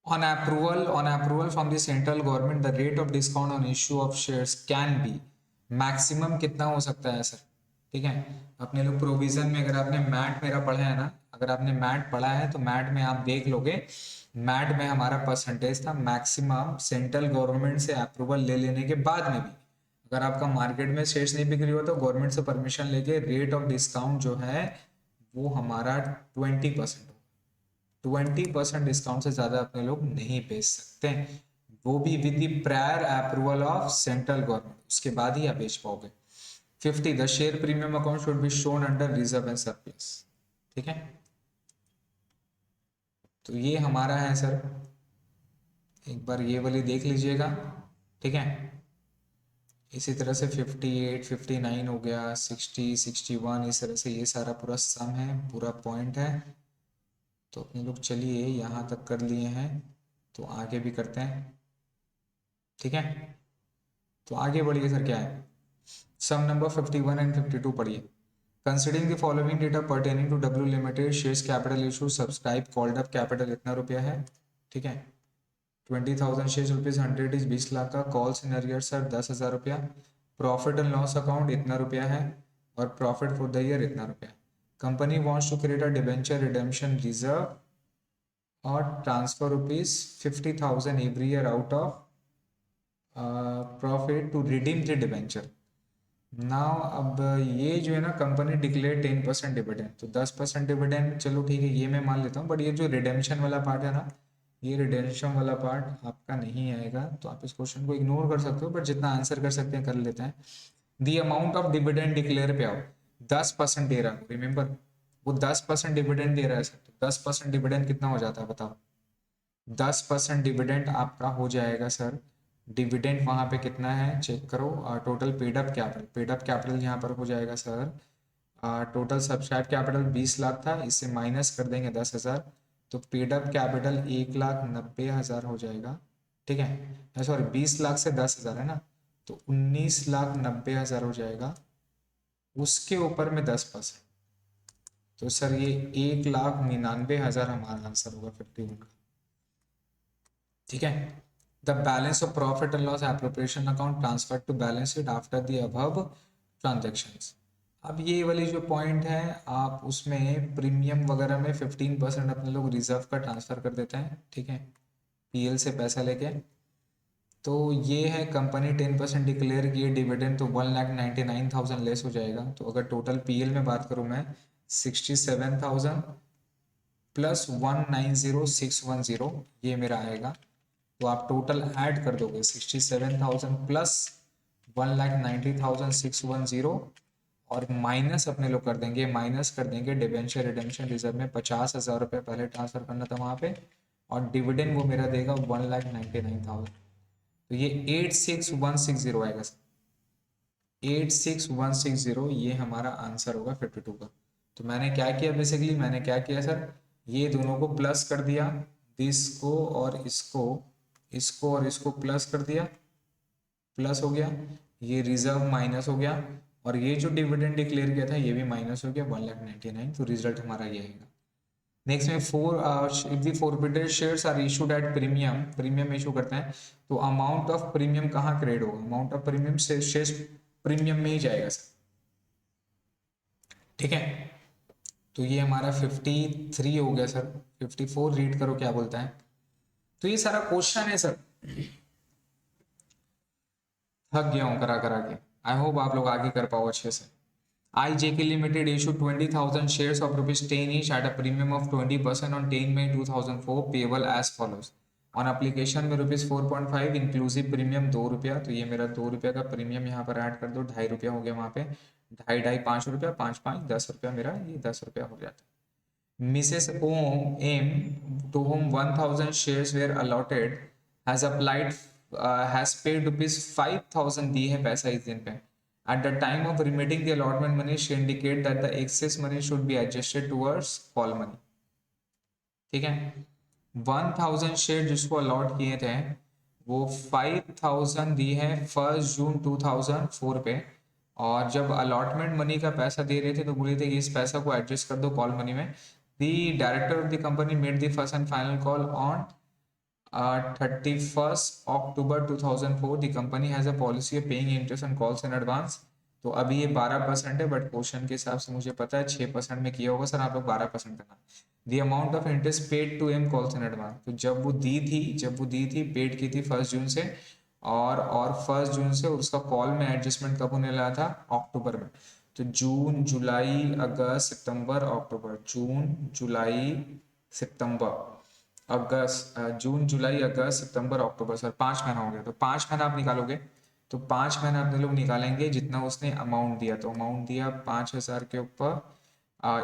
On approval from the central government, the rate of discount on issue of shares can be maximum कितना हो सकता है sir. ठीक है, अपने लोग प्रोविजन में, अगर आपने मैट मेरा पढ़ा है ना, अगर आपने मैट पढ़ा है तो मैट में आप देख लोगे, मैट में हमारा परसेंटेज था मैक्सिमम सेंट्रल गवर्नमेंट से अप्रूवल ले लेने के बाद में भी अगर आपका मार्केट में शेयर्स नहीं बिक्री हुआ तो गवर्नमेंट से परमिशन लेके रेट ऑफ डिस्काउंट जो है वो हमारा 20%। 20% डिस्काउंट से ज़्यादा अपने लोग नहीं बेच सकते, वो भी with the prior approval of central government, उसके बाद ही आप बेच पाओगे। 50 the share premium account should be shown under reserve and surplus. ठीक है, तो ये हमारा है सर, एक बार ये वाली देख लीजिएगा। ठीक है, इसी तरह से 58 59 हो गया, 60 61, इस तरह से ये सारा पूरा सम है, पूरा पॉइंट है। तो अपने लोग चलिए यहाँ तक कर लिए हैं, तो आगे भी करते हैं। ठीक है, तो आगे बढ़िए सर, क्या है सम नंबर 51 एंड 52 पढ़िए। Considering the following data pertaining to W limited shares capital issue subscribe called up capital इतना रुपया है। ठीक है, 20,000 शेयर्स रुपीज 100 इज 20 लाख का, कॉल्स इन अरियर सर 10,000 रुपया, प्रॉफिट एंड लॉस अकाउंट इतना रुपया है और प्रॉफिट फॉर द ईयर इतना रुपया। Company wants to create a debenture redemption reserve और transfer ₹50,000 every year out of profit to redeem the debenture. Now अब ये जो है ना, कंपनी डिक्लेयर 10% डिविडेंड, तो 10% डिविडेंड चलो ठीक है, ये मैं मान लेता हूँ, बट ये जो रिडेम्पशन वाला पार्ट है ना, ये रिडेम्पशन वाला पार्ट आपका नहीं आएगा, तो आप इस क्वेश्चन को इग्नोर कर सकते हो, बट जितना आंसर कर सकते हैं कर लेते हैं। दी अमाउंट ऑफ डिविडेंड डिक्लेयर पे आओ। 10% दे रहा है, रिमेंबर वो 10% डिविडेंड दे रहा है सर, तो 10% डिविडेंड कितना हो जाता है बताओ। 10% डिविडेंड आपका हो जाएगा सर, डिविडेंड वहाँ पे कितना है चेक करो, total paid up capital, paid up capital यहाँ पर हो जाएगा sir, total subscribe capital 20 lakh था, इससे माइनस कर देंगे 10,000, तो पेड अप कैपिटल 1,90,000 हो जाएगा, ठीक है, सॉरी 20 लाख से 10,000 है ना, तो 19,90,000 हो जाएगा, उसके ऊपर में 10%, तो सर ये 1,99,000 हमारा आंसर होगा 51 का, ठीक है। The balance of profit and loss appropriation account transfer to balance sheet after the above transactions. अब ये वाली जो पॉइंट है, आप उसमें प्रीमियम वगैरह में 15% अपने लोग रिजर्व का ट्रांसफर कर देते हैं, ठीक है, पीएल से पैसा लेके, तो ये है कंपनी 10% डिक्लेयर किए डिविडेंड, तो 1,99,000 लेस हो जाएगा, तो अगर टोटल पीएल में बात करूँ मैं 67,000 प्लस 190,610 ये मेरा आएगा, तो आप टोटल ऐड कर दोगे 67,000 प्लस 1,90,610 और माइनस अपने लोग कर देंगे, माइनस कर देंगे डिबेंचर रिडेम्पशन रिजर्व में 50,000 रुपये पहले ट्रांसफर करना था वहाँ पे, और डिविडेंड वो मेरा देगा 1,99,000, तो ये 86,160 आएगा सर, 86,160 ये हमारा आंसर होगा 52 का। तो मैंने क्या किया, बेसिकली मैंने क्या किया सर, ये दोनों को प्लस कर दिया, इसको और इसको, इसको और इसको प्लस कर दिया, प्लस हो गया, ये रिजर्व माइनस हो गया, और ये जो डिविडेंड डिक्लेयर किया था ये भी माइनस हो गया 1,99,000, तो रिजल्ट हमारा ये आएगा। नेक्स्ट में if the forfeited shares are issued at premium, premium issue करते हैं, तो अमाउंट ऑफ प्रीमियम कहाँ क्रेडिट होगा, अमाउंट ऑफ प्रीमियम से शेयर्स प्रीमियम में ही जाएगा सर, ठीक है। तो ये हमारा 53 हो गया सर, 54 रीड करो क्या बोलता है। तो ये सारा क्वेश्चन है सर, थक गया हूँ करा करा के, आई होप आप लोग आगे कर पाओ अच्छे से। IJK Limited issued 20,000 shares of ₹10 each at a premium of 20% on 10 May 2004 payable as follows. On application में ₹4.5 इंक्लूसिव प्रीमियम ₹2, तो ये मेरा ₹2 का प्रीमियम यहाँ पर ऐड कर दो, ₹2.5 हो गया वहाँ पे, ढाई ढाई ₹5, 5 ₹10 मेरा, ये ₹10 हो जाता है। Mrs um M to whom 1,000 shares were allotted has applied, has paid ₹5,000 the है पैसा इस दिन पे। At the time of remitting the allotment money, she indicate that the excess money should be adjusted towards call money. ठीक है, 1,000 share जिसको allot किए थे, वो 5,000 दी है 1 जून 2004 पे, और जब अलॉटमेंट मनी का पैसा दे रहे थे तो बोले थे कि इस पैसा को एडजस्ट कर दो कॉल मनी में। The director of the company made the first and final call on 31st October 2004, the company has a policy of paying interest on calls in advance। तो अभी ये 12% है, बट क्वेश्चन के हिसाब से मुझे पता है 6% में किया होगा सर, आप लोग 12% करना। The amount of interest paid to M calls in advance, तो जब वो दी थी पेड की थी 1 जून से, और 1 जून से उसका कॉल में एडजस्टमेंट कब होने लगा था, अक्टूबर में, तो जून जुलाई अगस्त सितंबर अक्टूबर, जून जुलाई सितंबर अगस्त, जून जुलाई अगस्त सितंबर अक्टूबर, सर 5 महीना हो गया, तो 5 महीना आप निकालोगे, तो 5 महीना अपने लोग निकालेंगे जितना उसने अमाउंट दिया, तो अमाउंट दिया 5,000 के ऊपर,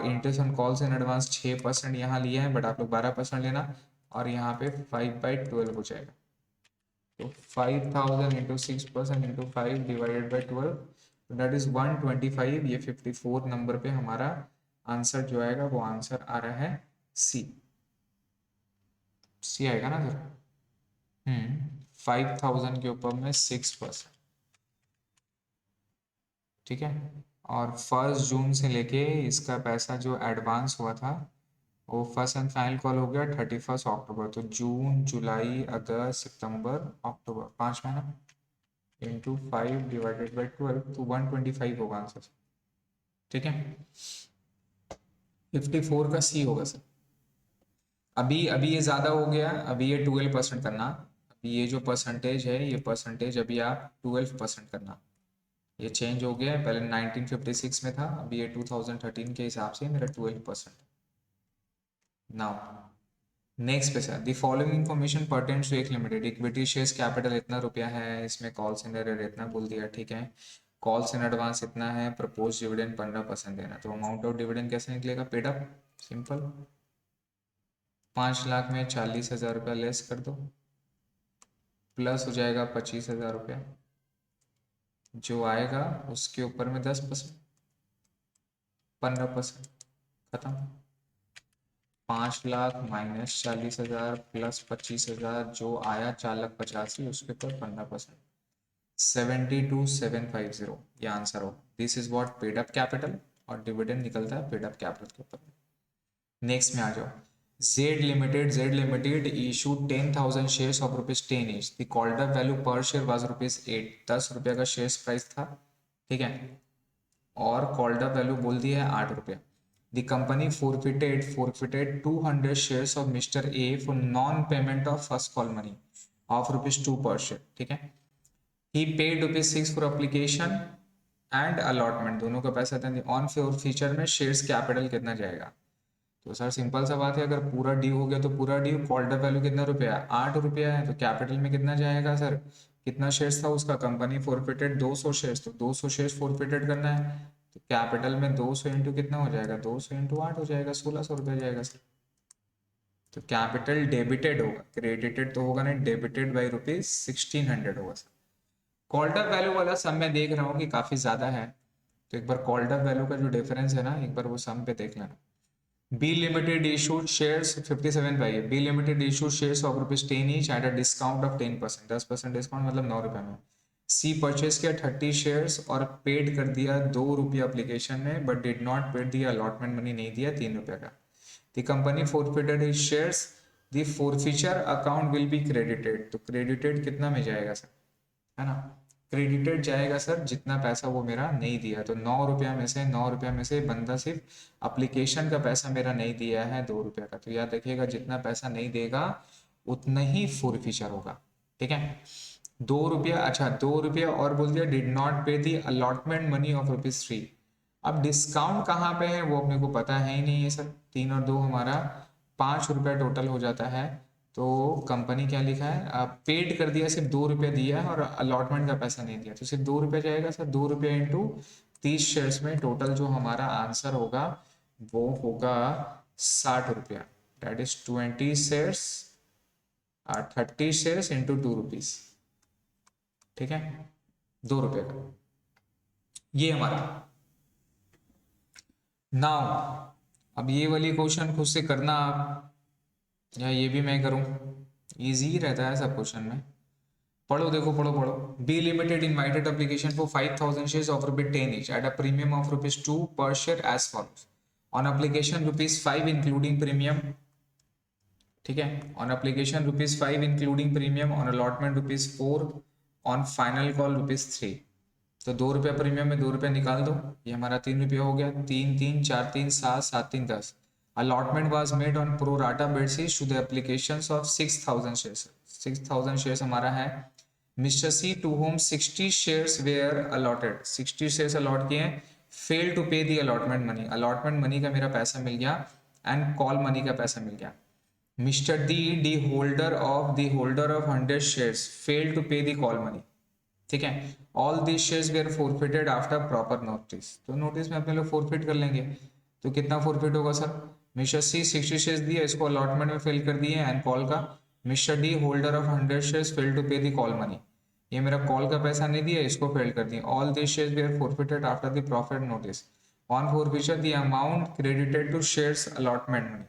interest on calls in advance 6% यहाँ लिया है, बट आप लोग 12% लेना, और यहाँ पे 5/12 हो जाएगा, तो 5,000 इंटू 6% इंटू 5 डिवाइडेड बाई 12, तो डेट इज 125, ये 54 नंबर पे हमारा आंसर जो आएगा वो आंसर आ रहा है सी, सी आएगा ना सर। 5,000 के ऊपर में 6%, ठीक है, और 1 जून से लेके इसका पैसा जो एडवांस हुआ था वो फर्स्ट एंड फाइनल कॉल हो गया 31 अक्टूबर, तो जून जुलाई अगस्त सितंबर अक्टूबर, 5 महीना इंटू 5 डिवाइडेड बाई 12, तो 125 होगा आंसर, ठीक है, 54 का सी होगा सर। अभी अभी ये ज़्यादा हो गया, अभी ये 12% करना। अभी ये जो परसेंटेज है, ये परसेंटेज अभी आप 12% करना। ये चेंज हो गया है, पहले 1956 में था, अभी ये 2013 के हिसाब से मेरा 12%। नाउ नेक्स्ट पे sir, the following information pertains to एक लिमिटेड। इक्विटी शेयर्स कैपिटल इतना रुपया है, इसमें कॉल्स इन एरर इतना बोल दिया, ठीक है। कॉल्स इन एडवांस इतना है, प्रपोज डिविडेंड 15% देना, तो अमाउंट ऑफ डिविडेंड कैसे निकलेगा, पेड अप, सिंपल। 5 लाख में 40,000 रुपया लेस कर दो, प्लस हो जाएगा 25,000 रुपया, जो आएगा उसके ऊपर में 10%, 15%, खत्म। 5 लाख माइनस 40,000 प्लस 25,000, जो आया 4,85,000, उसके ऊपर 15%, 72,750, ये आंसर हो। This is what paid up capital, और डिविडेंड निकलता है पेड अप कैपिटल के ऊपर। नेक्स्ट में आ जाओ, Z limited issued 10,000 shares of ₹10 each। The called up value पर शेयर वाज ₹8, 10 रुपये का शेयर्स प्राइस था, ठीक है, और कॉल्ड अप वैल्यू बोल दिया है 8 रुपया। The company forfeited 200 shares of mister A for non payment of first call money of ₹2 पर शेयर, ठीक है। He paid ₹6 for application and allotment, दोनों का पैसा था। ऑन फीचर में शेयर्स कैपिटल कितना जाएगा, तो सर सिंपल सा बात है, अगर पूरा ड्यू हो गया तो पूरा ड्यू, कॉल्ड अप वैल्यू कितना रुपया, 8 रुपया है, तो कैपिटल में कितना जाएगा सर, कितना शेयर्स था उसका, कंपनी फोरफिटेड 200 शेयर्स, तो 200 शेयर्स फोरफिटेड करना है, तो कैपिटल में 200 इंटू कितना हो जाएगा, 200 इंटू 8 हो जाएगा, 1,600 रुपया जाएगा सर। तो कैपिटल डेबिटेड होगा, क्रेडिटेड तो होगा नहीं, डेबिटेड बाई ₹1,600 होगा सर। कॉल्ड अप वैल्यू वाला सम मैं देख रहा हूँ कि काफ़ी ज़्यादा है, तो एक बार कॉल्ड अप वैल्यू का जो डिफरेंस है ना, एक बार वो सम पे देख लेना। बी लिमिटेड इशूड शेयर्स 57 पाइए, B limited issued shares of ₹10 each at a discount of 10%, 10% discount मतलब 9 रुपये में। सी परचेज किया 30 शेयर्स और पेड कर दिया 2 रुपया एप्लीकेशन में, बट डिड नॉट पेड दिया अलॉटमेंट मनी नहीं दिया 3 रुपये का। The company forfeited his shares, the forfeiture account will be credited, तो क्रेडिटेड कितना में जाएगा सर, है ना, क्रेडिटेड जाएगा सर जितना पैसा वो मेरा नहीं दिया, तो 9 रुपया में से, 9 रुपया में से बंदा सिर्फ अप्लीकेशन का पैसा मेरा नहीं दिया है 2 रुपया का, तो याद रखिएगा जितना पैसा नहीं देगा उतना ही फुल फीचर होगा, ठीक है। 2 रुपया, अच्छा 2 रुपया और बोल दिया, डिड नॉट पे दी अलॉटमेंट मनी ऑफ ₹3। अब डिस्काउंट कहाँ पे है वो अपने को पता है ही नहीं है सर, 3 और 2 हमारा 5 रुपया टोटल हो जाता है, तो कंपनी क्या लिखा है, पेड कर दिया, सिर्फ 2 रुपये दिया है और अलॉटमेंट का पैसा नहीं दिया, तो सिर्फ 2 रुपये जाएगा सर, 2 रुपये इंटू 30 शेयर्स में, टोटल जो हमारा आंसर होगा वो होगा 60 रुपया, that is 20 shares, 30 shares into 2 rupees, ठीक है, 2 रुपये का, ये हमारा। नाउ अब ये वाली क्वेश्चन खुद से करना आप, या ये भी मैं करूं, इजी रहता है सब क्वेश्चन में। पढ़ो, देखो पढ़ो पढ़ो। B limited invited application for 5,000 shares of ₹10 each at a premium of ₹2 पर share as follows. On application ₹5 including premium, ठीक है, on application ₹5 including premium, on allotment ₹4, on final call ₹3। तो 2 रुपया प्रीमियम में 2 रुपया निकाल दो, ये हमारा 3 रुपया हो गया, 3 3 4 3 7 7 3 10। Allotment was made on pro rata basis to the applications of 6,000 shares, 6,000 shares हमारा है। Mister C to whom 60 shares were allotted, 60 shares allot किए, fail to pay the allotment money, allotment money का मेरा पैसा मिल गया एंड कॉल मनी का पैसा मिल गया। Mister D holder of 100 shares fail to pay the call money, ठीक है। All the shares were forfeited after proper notice, तो नोटिस में अपने लोग फोरफिट कर लेंगे, तो कितना फोरफिट होगा सर, मिस्टर सी 60 शेयर्स दिए, इसको अलॉटमेंट में फेल कर दिए एंड कॉल का, Mister D holder of 100 shares fail to pay the call money, ये मेरा कॉल का पैसा नहीं दिया, इसको फेल कर दिए। All the shares were forfeited after the profit notice, on forfeiture the amount credited to shares allotment money,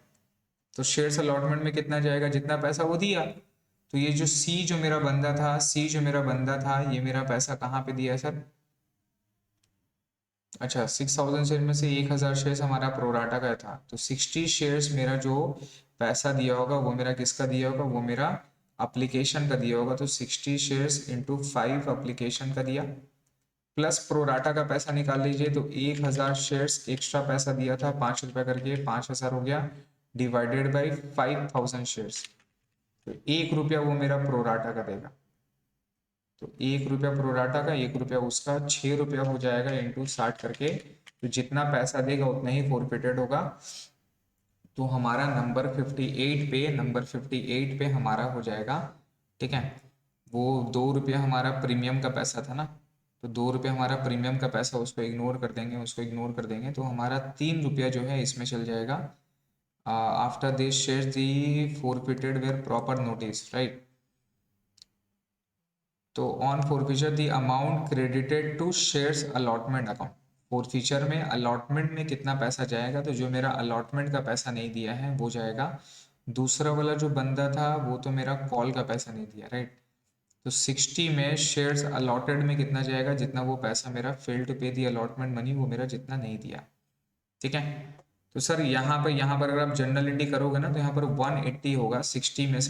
तो शेयर्स अलॉटमेंट में कितना जाएगा, जितना पैसा वो दिया, तो ये जो सी जो मेरा बंदा था, सी जो मेरा बंदा था, ये मेरा पैसा कहाँ पे दिया सर, अच्छा 6,000 शेयर में से 1,000 शेयर्स हमारा प्रोराटा का था, तो 60 शेयर्स मेरा जो पैसा दिया होगा वो मेरा किसका दिया होगा, वो मेरा एप्लीकेशन का दिया होगा, तो 60 शेयर्स इंटू 5 एप्लीकेशन का दिया, प्लस प्रोराटा का पैसा निकाल लीजिए, तो 1,000 शेयर्स एक्स्ट्रा पैसा दिया था 5 रुपया करके, 5,000 हो गया, डिवाइडेड बाई 5000 शेयर्स, तो 1 रुपया वो मेरा प्रोराटा का देगा। तो 1 रुपया प्रोराटा का, 1 रुपया उसका, 6 रुपया हो जाएगा इंटू 60 करके, तो जितना पैसा देगा उतना ही फोरफिटेड होगा। तो हमारा नंबर 58 पे हमारा हो जाएगा, ठीक है। वो 2 रुपया हमारा प्रीमियम का पैसा था ना, तो 2 रुपया हमारा प्रीमियम का पैसा, उसको इग्नोर कर देंगे, तो हमारा 3 रुपया जो है इसमें चल जाएगा। After this share the forfeited were proper notice, right. तो on forfeiture the amount credited to shares allotment account, forfeiture में अलॉटमेंट में कितना पैसा जाएगा, तो जो मेरा अलॉटमेंट का पैसा नहीं दिया है वो जाएगा। दूसरा वाला जो बंदा था वो तो मेरा कॉल का पैसा नहीं दिया, राइट। तो 60 में शेयर्स अलॉटेड में कितना जाएगा, जितना वो पैसा मेरा fail to pay the allotment money, वो मेरा जितना नहीं दिया, ठीक है। तो सर यहाँ पर अगर आप जनरल एंट्री करोगे ना, तो यहाँ पर 180 होगा 60 में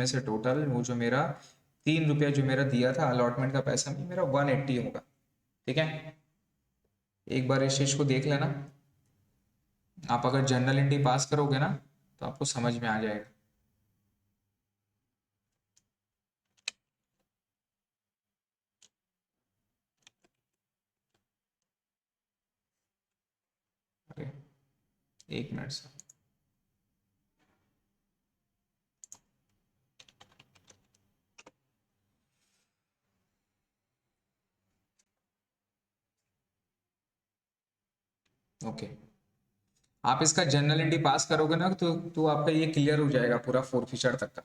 से टोटल वो जो मेरा 3 रुपया जो मेरा दिया था अलॉटमेंट का पैसा में, मेरा 180 होगा, ठीक है। एक बार इस चीज को देख लेना, आप अगर जनरल एंट्री पास करोगे ना तो आपको समझ में आ जाएगा। अरे 1 मिनट सर। ओके, आप इसका जनरल एंट्री पास करोगे ना तो आपका ये क्लियर हो जाएगा पूरा फोरफिचर तक का।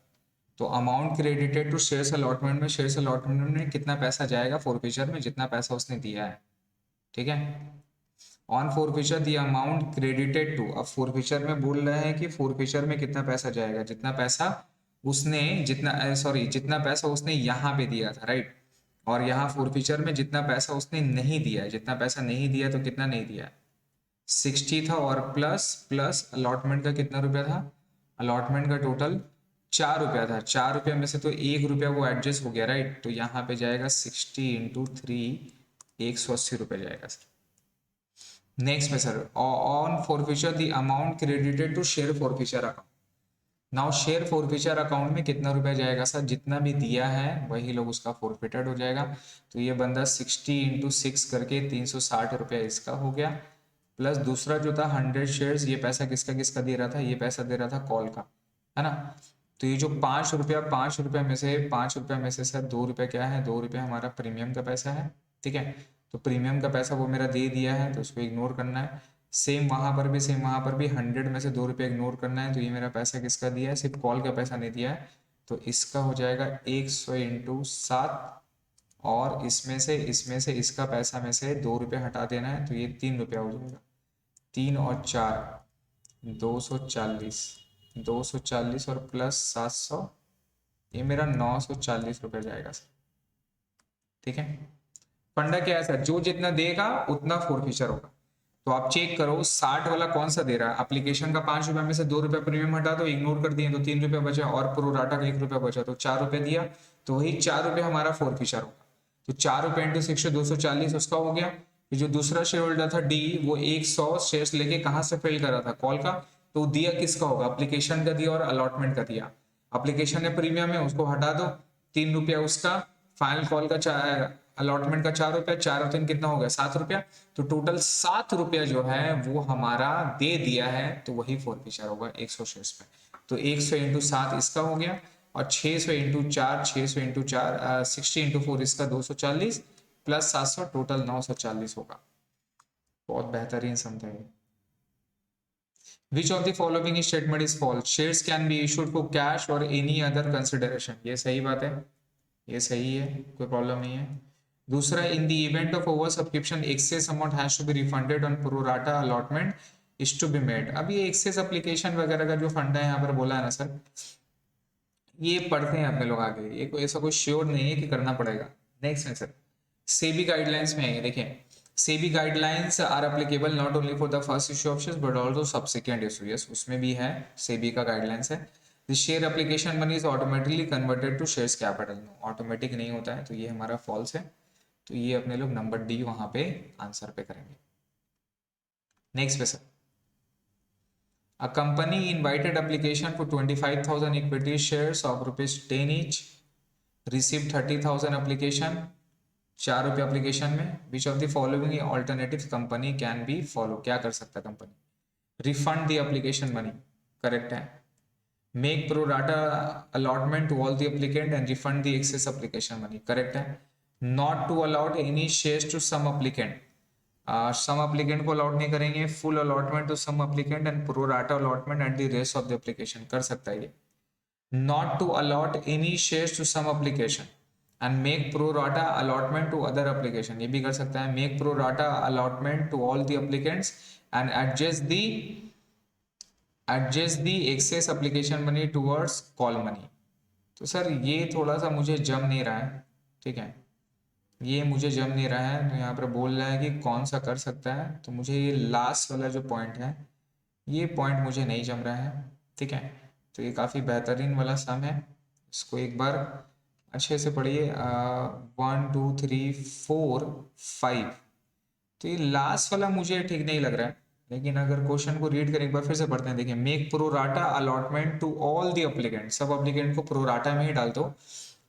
तो amount credited to shares allotment में, शेयर्स अलॉटमेंट में कितना पैसा जाएगा फोरफिचर में, जितना पैसा उसने दिया है, ठीक है। On forfeiture the amount credited to, अब फोरफिचर में बोल रहे हैं कि फोरफिचर में कितना पैसा जाएगा, जितना पैसा उसने जितना पैसा उसने यहाँ पे दिया था, राइट। और यहाँ फोरफिचर में जितना पैसा उसने नहीं दिया है, जितना पैसा नहीं दिया तो कितना नहीं दिया है, 60 था, और प्लस प्लस अलॉटमेंट का कितना रुपया था, अलॉटमेंट का टोटल 4 रुपया था। 4 रुपया में से तो 1 रुपया वो एडजस्ट हो गया, राइट। तो यहाँ पे जाएगा 60 इंटू 3, 180 रुपये जाएगा सर। नेक्स्ट में sir, on forfeiture the amount credited to share forfeiture account. Now share forfeiture account में कितना रुपया जाएगा सर, जितना भी दिया है वही लोग उसका फॉरफिटेड हो जाएगा। तो ये बंदा 60 इंटू 6 करके 360 रुपया इसका हो गया, प्लस दूसरा जो था 100 शेयर्स, ये पैसा किसका किसका दे रहा था, ये पैसा दे रहा था कॉल का, है ना। तो ये जो 5 रुपया में से 5 रुपया में से सर 2 रुपया क्या है, 2 रुपया हमारा प्रीमियम का पैसा है, ठीक है। तो प्रीमियम का पैसा वो मेरा दे दिया है, तो उसको इग्नोर करना है। सेम वहाँ पर भी 100 में से 2 रुपया इग्नोर करना है। तो ये मेरा पैसा किसका दिया है, सिर्फ कॉल का पैसा नहीं दिया है, तो इसका हो जाएगा 100 इंटू 7, और इसमें से इसका पैसा में से 2 रुपया हटा देना है, तो ये 3 रुपया हो जाएगा। 3 और 4, 240, 240 और प्लस 700, ये मेरा 940 रुपये जाएगा सर, ठीक है। फंडा क्या है सर, जो जितना देगा उतना फोरफिचर होगा। तो आप चेक करो 60 वाला कौन सा दे रहा है, एप्लीकेशन का 5 रुपया में से 2 रुपया प्रीमियम हटा दो, इग्नोर कर दिए तो 3 रुपया बचा, और प्रोराटा का 1 रुपया बचा, तो 4 रुपया दिया, तो वही 4 रुपया हमारा फोरफिचर होगा। तो 4 रुपया इंटू 6 240 उसका हो गया। जो दूसरा शेयर होल्डर था डी, वो 100 शेयर्स लेके कहाँ से फेल कर रहा था, कॉल का, तो दिया किसका होगा, एप्लीकेशन का दिया और अलॉटमेंट का दिया। एप्लीकेशन ने प्रीमियम है, उसको हटा दो, 3 रुपया उसका, फाइनल कॉल का अलॉटमेंट का 4 रुपया, 4 और 3 कितना हो गया, 7 रुपया। तो टोटल 7 रुपया जो है वो हमारा दे दिया है, तो वही फोरफिचर होगा 100 शेयर्स पे। तो 100 इंटू 7 इसका हो गया, और 600 इंटू 4, 60 इंटू 4 इसका 240, प्लस 700, टोटल 940 होगा। बहुत बेहतरीन समझाइए। Which of the following statement is false, shares can be issued for cash और एनी अदर कंसिडरेशन, ये सही बात है, ये सही है, कोई प्रॉब्लम नहीं है। दूसरा, in the event of over subscription excess amount has to be refunded on pro rata allotment is to be made. अब ये एक्सेस एप्लीकेशन वगैरह का जो फंड है यहाँ पर बोला है ना सर, ये पढ़ते हैं अपने लोग आगे, ये कोई ऐसा कोई श्योर नहीं है कि करना पड़ेगा। नेक्स्ट है सर, सेबी गाइडलाइंस में है, देखें SEBI guidelines are applicable not only for the first issue of shares but also subsequent issue, yes उसमें भी है, सेबी का गाइडलाइंस है। The share application money is automatically converted to shares capital, automatic नहीं होता है, तो ये हमारा फॉल्स है। तो ये अपने लोग नंबर डी वहां पे आंसर पे करेंगे। नेक्स्ट पे sir, A company invited application for 25,000 equity shares of rupees 10 each, received 30,000 application, 4 रुपये application में. Which of the following alternative company can be follow? क्या कर सकता company? Refund the application money, correct है. Make pro rata allotment to all the applicant and refund the excess application money, correct है. Not to allot any shares to some applicant, some applicant को allot नहीं करेंगे, full allotment to some applicant and pro rata allotment at the rest of the application, कर सकता है ये. Not to allot any shares to some application and make pro rata allotment to other application, ये भी कर सकता है. Make pro rata allotment to all the applicants and adjust the excess application money towards call money. तो sir ये थोड़ा सा मुझे जम नहीं रहा है, ठीक है, ये मुझे जम नहीं रहा है. तो यहाँ पर बोल रहा है कि कौन सा कर सकता है, तो मुझे ये लास्ट वाला जो पॉइंट है, ये पॉइंट मुझे नहीं जम रहा है, ठीक है. तो ये काफ़ी बेहतरीन वाला सम है, इसको एक बार अच्छे से पढ़िए. 1 2 3 4 5, तो ये लास्ट वाला मुझे ठीक नहीं लग रहा है. लेकिन अगर क्वेश्चन को रीड करें एक बार फिर से पढ़ते हैं, देखिए. Make pro rata allotment to all the applicant, सब एप्लीकेंट को प्रो राटा में ही डाल दो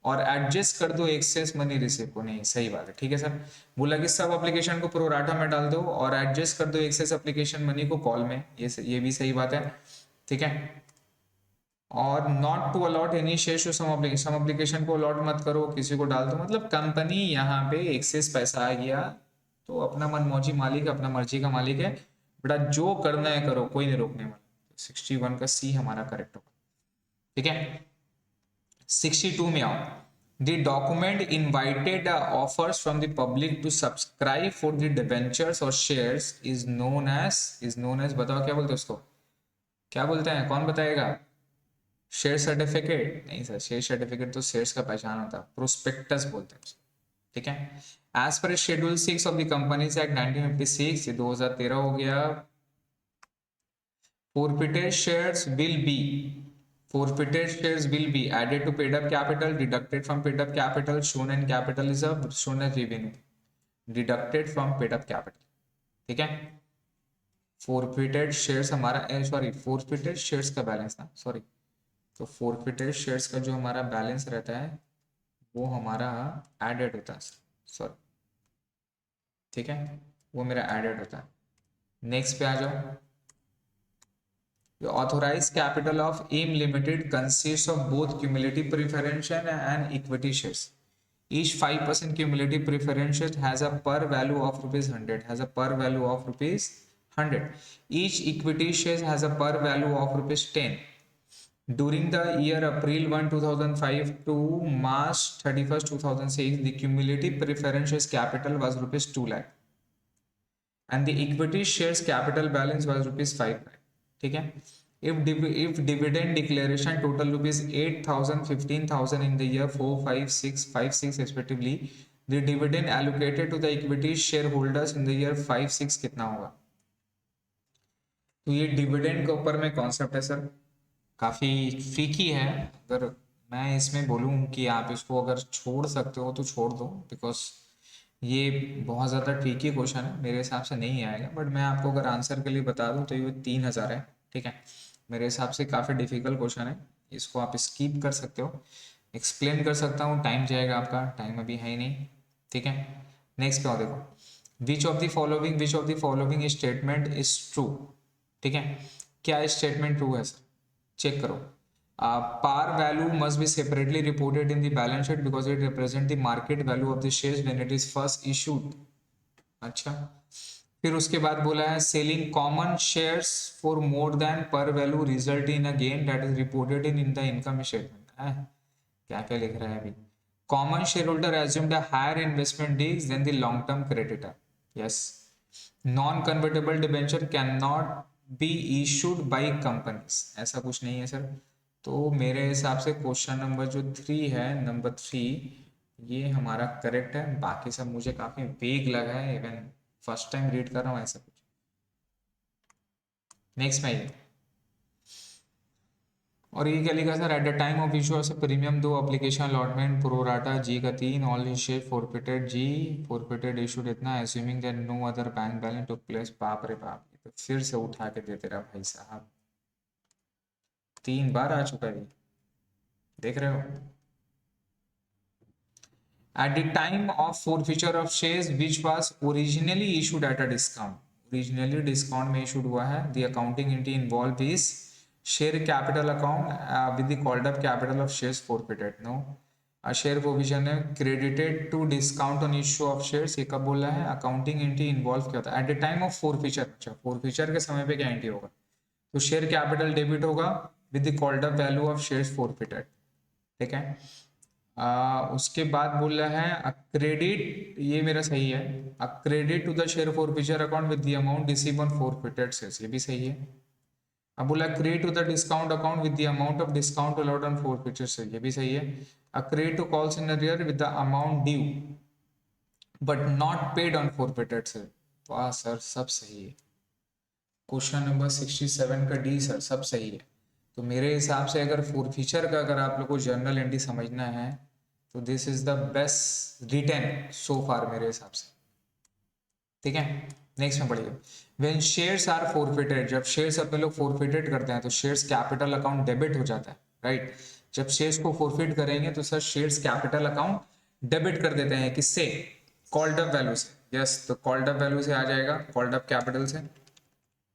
और एडजस्ट कर दो एक्सेस मनी रिसीव को. नहीं, सही बात है, ठीक है सर. बोला कि सब एप्लीकेशन को प्रो राटा में डाल दो और एडजस्ट कर दो एक्सेस एप्लीकेशन मनी को कॉल में, ये भी सही बात है, ठीक है. और not to allot any share to some application को अलॉट मत करो, किसी को डाल दो. मतलब कंपनी यहाँ पे एक्सेस पैसा आ गया तो अपना मनमौजी मालिक, अपना मर्जी का मालिक है बेटा, जो करना है करो, कोई नहीं रोकने वाला. 61 का सी हमारा करेक्ट होगा, ठीक है. 62 में आओ. The document invited offers from the public to subscribe for the debentures or shares is known as बताओ क्या बोलते हैं उसको, क्या बोलते हैं, कौन बताएगा? शेयर सर्टिफिकेट नहीं सर, शेयर सर्टिफिकेट तो शेयर्स का पहचान होता है, प्रोस्पेक्टस बोलते हैं उसको, ठीक है. As per schedule 6 of the companies act 1956, ये 2013 हो गया. forfeited shares will be added to paid up capital, deducted from paid up capital, shown in capital reserve, shown as revenue, deducted from paid up capital, ठीक है. forfeited shares हमारा forfeited shares का balance था, sorry. तो forfeited shares का जो हमारा balance रहता है वो हमारा एडेड होता है, सॉरी, ठीक है, वो मेरा एडेड होता है. नेक्स्ट पे आ जाओ. The authorized capital of AIM Limited consists of both cumulative preference share and equity shares. Each 5% cumulative preference share has a par value of rupees 100. Each equity share has a par value of rupees 10. During the year April 1, 2005 to March 31st, 2006, the cumulative preference shares capital was rupees 2 lakh and the equity shares capital balance was rupees 5 lakh. ठीक है. if dividend declaration total rupees 8,000 15,000 in the year 4 5 6 5 6 respectively, the dividend allocated to the equity shareholders in the year 5 6 कितना होगा? तो ये dividend के ऊपर में concept है सर, काफ़ी फ्रीकी है. अगर मैं इसमें बोलूँ कि आप इसको अगर छोड़ सकते हो तो छोड़ दो, बिकॉज ये बहुत ज़्यादा ट्रिकी क्वेश्चन है, मेरे हिसाब से नहीं आएगा. बट मैं आपको अगर आंसर के लिए बता दूं तो ये 3,000 है, ठीक है. मेरे हिसाब से काफ़ी डिफिकल्ट क्वेश्चन है, इसको आप स्किप कर सकते हो. एक्सप्लेन कर सकता हूँ, टाइम जाएगा आपका, टाइम अभी है ही नहीं, ठीक है. नेक्स्ट पे आओ, देखो. विच of the following statement is true, ठीक है. क्या स्टेटमेंट ट्रू है सर, चेक करो. par value must be separately reported in the balance sheet because it represents the market value of the shares when it is first issued. अच्छा, फिर उसके बाद बोला है selling common shares for more than par value result in a gain that is reported in the income statement. क्या क्या लिख रहा है अभी? Common share holder assumed a higher investment these than the long term creditor. Yes. Non convertible debenture can not be issued by companies, ऐसा कुछ नहीं है सर. तो मेरे हिसाब से क्वेश्चन नंबर जो 3 है, नंबर 3, ये हमारा करेक्ट है. बाकी सब मुझे काफ़ी वेग लगा है, इवन फर्स्ट टाइम रीड कर रहा हूँ ऐसा कुछ. नेक्स्ट में ये, और ये क्या लिखा sir? At the time of issue of premium 2 application allotment pro rata G का 3 all share forfeited G forfeited issued इतना assuming that no other bank balance took place. बाप रे बाप, ये तो फिर से उठा के देते रहा भाई साहब. 3 बार आ चुका है, देख रहे हो। At the time of forfeiture of shares which was originally issued at a discount, originally discount में issued हुआ है, the accounting entity involved is share capital account with the called up capital of shares forfeited. No, a share provision है credited to discount on issue of shares, ये कब बोला है, accounting entity involved क्या होता है, at the time of forfeiture। अच्छा, forfeiture के समय पे क्या एंट्री होगा, तो शेयर कैपिटल डेबिट होगा with the called up value of shares forfeited, ठीक है। उसके बाद बोल रहा है क्रेडिट, ये मेरा सही है, credit to the share forfeiture account with the amount receive on forfeited shares, ये भी सही है। अब बोला credit to the discount account with the amount of discount allowed on forfeiture share, ये भी सही है। Credit to calls in arrear with the amount due but not paid on forfeited share, वाह सर सब सही है। क्वेश्चन नंबर 67 का D sir सब सही है। तो मेरे हिसाब से अगर फॉरफिचर का अगर आप लोग को जर्नल एंट्री समझना है तो this is the best return so far मेरे हिसाब से, ठीक है। नेक्स्ट में पढ़िए, व्हेन शेयर्स आर फॉरफिटेड, जब शेयर्स अपने लोग फॉरफिटेड करते हैं तो शेयर्स कैपिटल अकाउंट डेबिट हो जाता है, राइट। जब शेयर्स को फॉरफिट करेंगे तो sir shares capital account debit कर देते हैं, किससे, कॉल्ड अप वैल्यू से। यस, तो कॉल्ड अप वैल्यू से आ जाएगा, कॉल्ड अप कैपिटल से,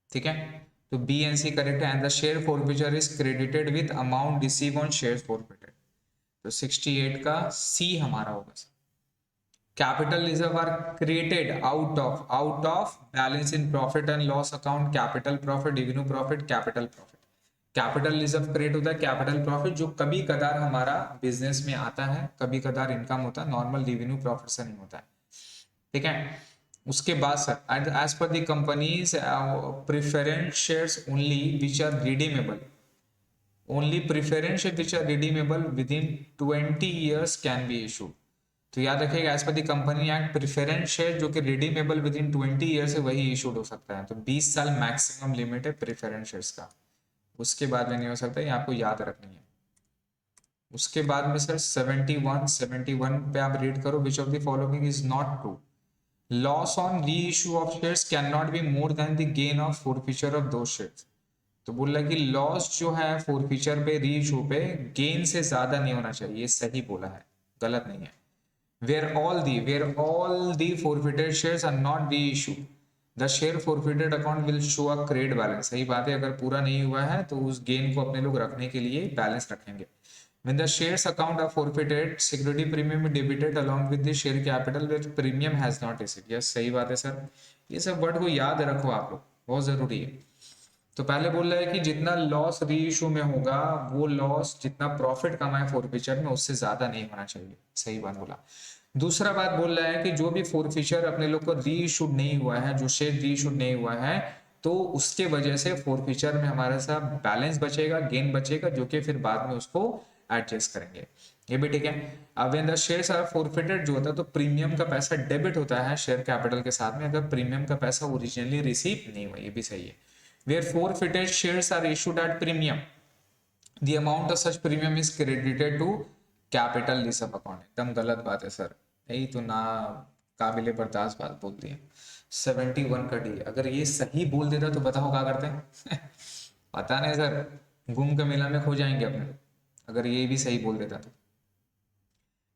ठीक है। तो बी एंड सी करेक्ट है, and the share forfeiture is credited with amount receive on shares forfeited, तो 68 का सी हमारा होगा। Capital reserve are created out of balance in profit and loss account, capital profit, dividend profit, capital profit. Capital reserve create होता है capital profit, जो कभी कदार हमारा बिजनेस में आता है, कभी कदार इनकम होता है, नॉर्मल रेवेन्यू प्रॉफिट से नहीं होता है, ठीक है। उसके बाद sir as per the companies preference shares only which are redeemable, only preference share which are redeemable within 20 years can be issued. तो याद रखिएगा as per the company act preference share जो कि रिडीमेबल विद इन 20 ईयर से वही issued हो सकता है, तो 20 साल मैक्सिमम लिमिट है प्रेफरेंस शेयर्स का, उसके बाद में नहीं हो सकता, ये आपको याद रखनी है। उसके बाद में सर 71 पे आप रीड करो, विच of the following is not true, loss on री issue of shares can not be more than the gain of forfeiture of दो शेयर्स। तो बोल रहा है कि लॉस जो है फॉरफिचर पे, री इशू पे, गेन से ज्यादा नहीं होना चाहिए, ये सही बोला है, गलत नहीं है। where all the forfeited shares are not reissued, the share forfeited account will show a credit balance, सही बात है, अगर पूरा नहीं हुआ है तो उस गेन को अपने लोग रखने के लिए बैलेंस रखेंगे। when the shares account are forfeited, security premium is debited along with the share capital which premium has not received, yes सही बात है सर, ये सब वर्ड को याद रखो आप लोग, बहुत जरूरी है। तो पहले बोल रहा है कि जितना लॉस री इशू में होगा वो लॉस जितना प्रॉफिट कमाए फॉरफिचर में उससे ज्यादा नहीं होना चाहिए, सही बात बोला। दूसरा बात बोल रहा है कि जो भी फॉरफिचर अपने लोग को री इशूड नहीं हुआ है, जो शेयर री इशूड नहीं हुआ है, तो उसके वजह से फॉरफिचर में हमारे साथ बैलेंस बचेगा, गेन बचेगा, जो कि फिर बाद में उसको एडजस्ट करेंगे, ये भी ठीक है। अब when the shares are forfeited जो होता है तो प्रीमियम का पैसा डेबिट होता है शेयर कैपिटल के साथ में, अगर प्रीमियम का पैसा ओरिजिनली रिसीव नहीं हुआ, ये भी सही है। Where forfeited shares are issued at premium, the amount of such premium is credited to capital reserve account, एकदम गलत बात है सर, यही तो ना काबिले बर्दाश्त बात बोल दी है। 71 का डी, अगर ये सही बोल देता तो बताओ क्या करते हैं पता नहीं सर, गुम के मेला में खो जाएंगे अपने, अगर ये भी सही बोल देता तो।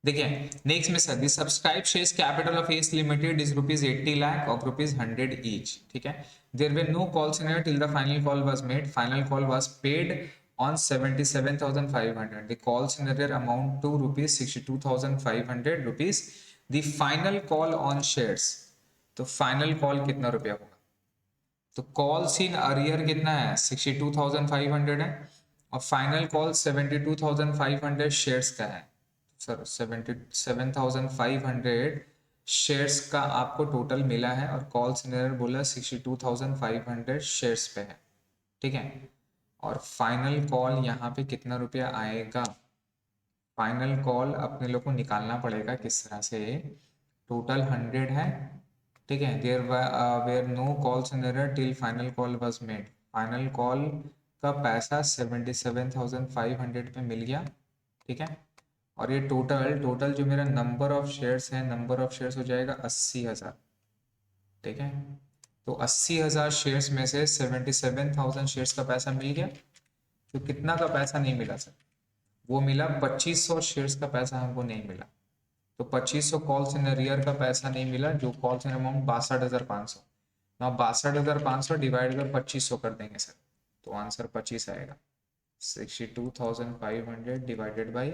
देखिए नेक्स्ट में sir, the subscribe shares capital of S limited is rupees 80 lakh of rupees 100 each, ठीक है। There were no calls in till the final call was made, final call was paid on 77,500, the calls in arrear amount to rupees 62,500 rupees, the final call on shares, तो final call कितना रुपया होगा, तो calls in arrear कितना है 62,500 है, और final call 72,500 shares का है सर, 77,500 शेयर्स का आपको टोटल मिला है, और कॉल्स इन अरियर बोला 62,500 शेयर्स पे है, ठीक है। और फाइनल कॉल यहाँ पे कितना रुपया आएगा, फाइनल कॉल अपने लोग को निकालना पड़ेगा किस तरह से, टोटल 100 है, ठीक है। There were no calls in arrear till final call was made, final call का पैसा 77,500 पे मिल गया, ठीक है। और ये टोटल जो मेरा नंबर ऑफ शेयर्स है, नंबर ऑफ शेयर्स हो जाएगा 80,000, ठीक है। तो 80,000 शेयर्स में से 77,000 शेयर्स का पैसा मिल गया, तो कितना का पैसा नहीं मिला सर, वो मिला 2500 शेयर्स का पैसा हमको नहीं मिला। तो 2500 कॉल्स इन अरियर का पैसा नहीं मिला, जो कॉल्स इन अमाउंट 62,500। ना 62,500 डिवाइड कर 2500 कर देंगे सर, तो आंसर 25 आएगा। 62,500 डिवाइडेड बाई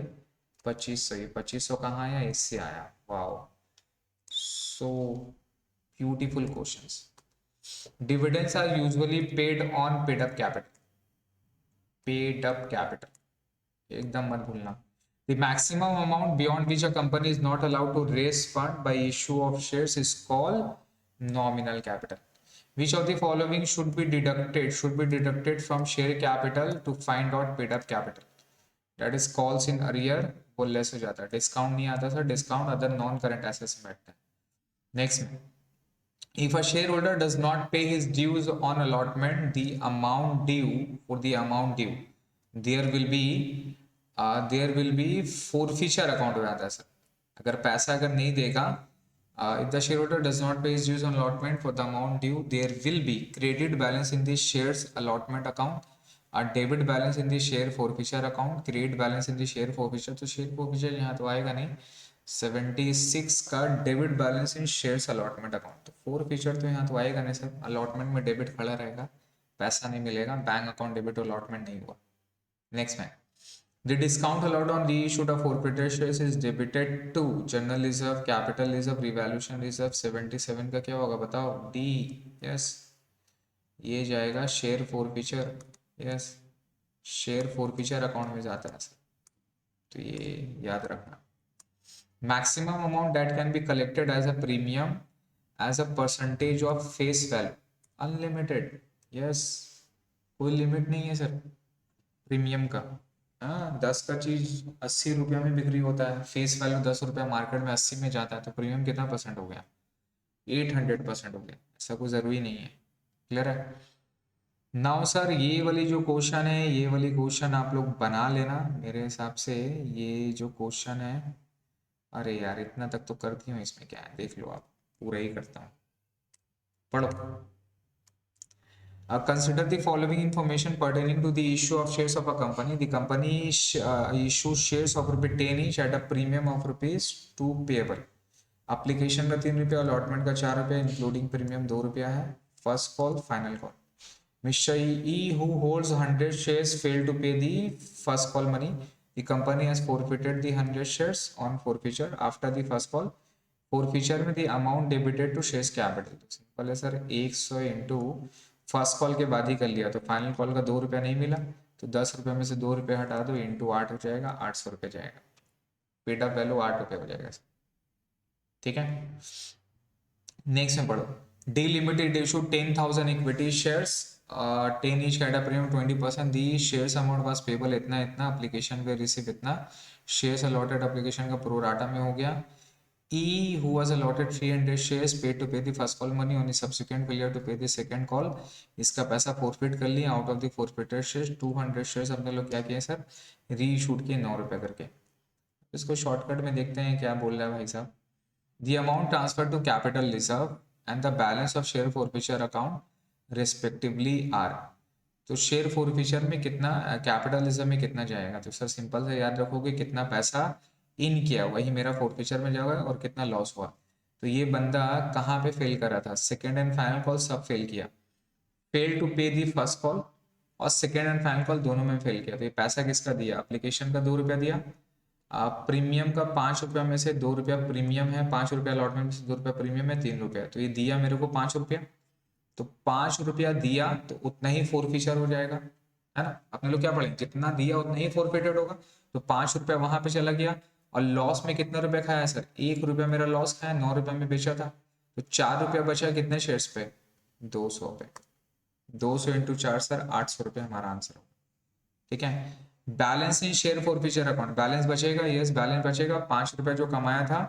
2500, ये 2500 कहाँ आया, इससे आया। Wow, so beautiful questions. Dividends are usually paid on paid up capital, paid up capital एकदम मत भूलना। The maximum amount beyond which a company is not allowed to raise fund by issue of shares is called nominal capital. Which of the following should be deducted from share capital to find out paid up capital? That is calls in arrear, वो less हो जाता है, discount नहीं आता sir, discount other non current assets में बैठता है। Next में, if a shareholder does not pay his dues on allotment, the amount due, there will be forfeiture account हो जाता है सर। अगर पैसा अगर नहीं देगा, if the shareholder does not pay his dues on allotment for the amount due, there will be credit balance in the shares allotment account, a debit balance in the share forfeiture account, credit balance in the share forfeiture। तो share forfeiture यहाँ तो आएगा नहीं। 76 का debit balance इन shares allotment account, तो forfeiture तो यहाँ तो आएगा नहीं सर, अलॉटमेंट में डेबिट खड़ा रहेगा, पैसा नहीं मिलेगा, बैंक अकाउंट डेबिट अलॉटमेंट नहीं हुआ। नेक्स्ट में, the discount allowed on reissued of forfeited shares is debited to general reserve, capital reserve, revaluation reserve। 77 का क्या होगा बताओ, डी। यस, ये जाएगा share forfeiture. Yes, share forfeiture account में जाता है सर, तो ये याद रखना। Maximum amount that can be collected as a premium as a percentage of face value, unlimited. Yes, कोई लिमिट नहीं है सर प्रीमियम का। हाँ, 10 का चीज 80 रुपया में बिक्री होता है, फेस वैल्यू 10 रुपया, मार्केट में 80 में जाता है, तो प्रीमियम कितना परसेंट हो गया, 800% हो गया। ऐसा कोई ज़रूरी नहीं है। क्लियर है। नाउ सर, ये वाली जो क्वेश्चन है, ये वाली क्वेश्चन आप लोग बना लेना मेरे हिसाब से। ये जो क्वेश्चन है, अरे यार इतना तक तो करती हूँ, इसमें क्या है देख लो आप, पूरा ही करता हूँ, पढ़ो। Consider the following information pertaining to the issue of shares of a company. The company issues shares of ₹10 each at a premium of ₹2 payable. Application का 3 रुपया, अलॉटमेंट का 4 रुपया, इंक्लूडिंग प्रीमियम 2 रुपया है। First call, final call. Mr. E who holds 100 shares failed to pay the first call money. The company has forfeited the 100 shares on forfeiture after the first call. Forfeiture में the amount debited to shares capital। तो simple है sir, 100 into first call के बाद ही कर लिया, तो final call का 2 रुपया नहीं मिला, तो 10 रुपये में से 2 रुपये हटा दो, इंटू 8 हो जाएगा, 800 रुपये जाएगा। पेड अप वैल्यू 8 रुपये हो जाएगा। ठीक है, नेक्स्ट में पढ़ो। D limited issue 10,000 equity shares, 10 each at premium 20%। The shares amount was payable इतना इतना, एप्लीकेशन पे रिसीव इतना, शेयर्स अलॉटेड एप्लीकेशन का प्रोराटा में हो गया। E who was allotted 300 shares paid to pay the first call money on the subsequent failure to pay the second call। इसका पैसा फोरफिट कर लिया, out of the forfeited shares 200 shares हमने लोग क्या किए सर, रीइशूड किए 9 रुपये करके। इसको शॉर्टकट में देखते हैं क्या बोल रहा है भाई साहब। The amount transferred to capital reserve and the balance of share forfeiture account respectively are। तो शेयर फोरफिचर में कितना, कैपिटल रिजर्व में कितना जाएगा, तो सर सिंपल से याद रखोगे, कितना पैसा इन किया वही मेरा फोरफिचर में जाएगा, और कितना लॉस हुआ। तो ये बंदा कहाँ पे फेल कर रहा था, सेकेंड एंड फाइनल कॉल सब फेल किया, fail to pay the first call और सेकेंड एंड फाइनल कॉल दोनों में फेल किया। तो ये पैसा किसका दिया, एप्लीकेशन का 2 रुपया दिया, प्रीमियम का 5 रुपया में से 2 रुपया प्रीमियम है, 5 रुपया अलॉटमेंट में से 2 रुपया प्रीमियम है, 3 रुपया, तो ये दिया मेरे को 5 रुपया। तो 5 रुपया दिया तो उतना ही फोरफिचर हो जाएगा, है ना। अपने लोग क्या पढ़ेंगे, जितना दिया उतना ही फोरफिटेड होगा। तो 5 रुपया वहां पे चला गया, और लॉस में कितना रुपया खाया सर, 1 रुपया मेरा लॉस खाया, 9 रुपया में बेचा था, तो 4 रुपया बचा कितने शेयर्स पे, 200 पे। 200 इंटू 4 सर 800 रुपया हमारा आंसर होगा। ठीक है, बैलेंस इन शेयर फॉरफीचर अकाउंट, बैलेंस बचेगा, यस बैलेंस बचेगा। 5 रुपया जो कमाया था,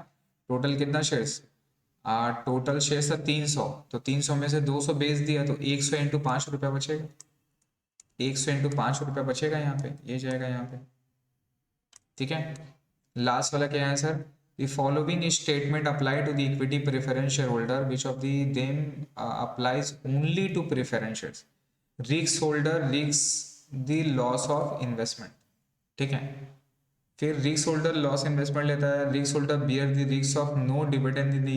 टोटल कितना शेयर्स, टोटल शेयर्स था 300, तो 300 में से 200 बेच दिया, तो 100 इंटू 5 रुपया बचेगा, 100 इंटू 5 रुपया बचेगा यहाँ पे, ये जाएगा यहाँ पे। ठीक है, लास्ट वाला क्या है sir, the following statement apply to the equity preference shareholder, which of the them applies only to preference shares। Risks holder, risks the loss of investment, ठीक है। फिर रिस्क होल्डर लॉस इन्वेस्टमेंट लेता है, risk holder bear the risk of no dividend in the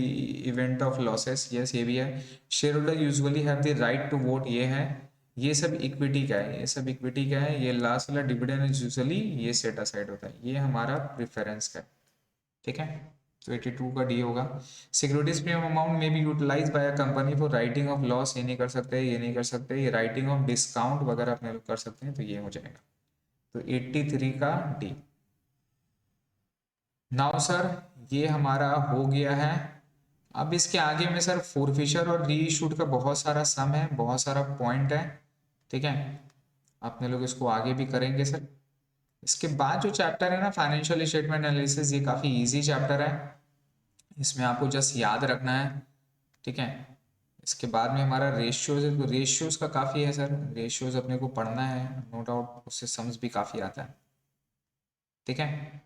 event of losses, yes ये भी है। Share holder usually have the right to vote, ये है। ये सब इक्विटी का है, ये सब इक्विटी का है। ये लास्ट वाला डिविडेंड यूजुअली ये सेट असाइड होता है, ये हमारा प्रेफरेंस का है, ठीक है। तो 82 का डी होगा। Securities premium amount may be utilize by a company for writing off loss, ये नहीं कर सकते, ये नहीं कर सकते। ये राइटिंग ऑफ डिस्काउंट वगैरह अपने लोग कर सकते हैं, तो ये हो जाएगा। तो 83 का डी। नाउ सर ये हमारा हो गया है। अब इसके आगे में सर फोरफिशर और रीइशूड का बहुत सारा सम है, बहुत सारा पॉइंट है, ठीक है। अपने लोग इसको आगे भी करेंगे सर। इसके बाद जो चैप्टर है ना फाइनेंशियल स्टेटमेंट एनालिसिस, ये काफ़ी इजी चैप्टर है, इसमें आपको जस्ट याद रखना है, ठीक है। इसके बाद में हमारा रेशियोज है, तो रेशियोज का काफ़ी है सर, रेशियोज अपने को पढ़ना है, नो डाउट उससे सम्स भी काफ़ी आता है, ठीक है।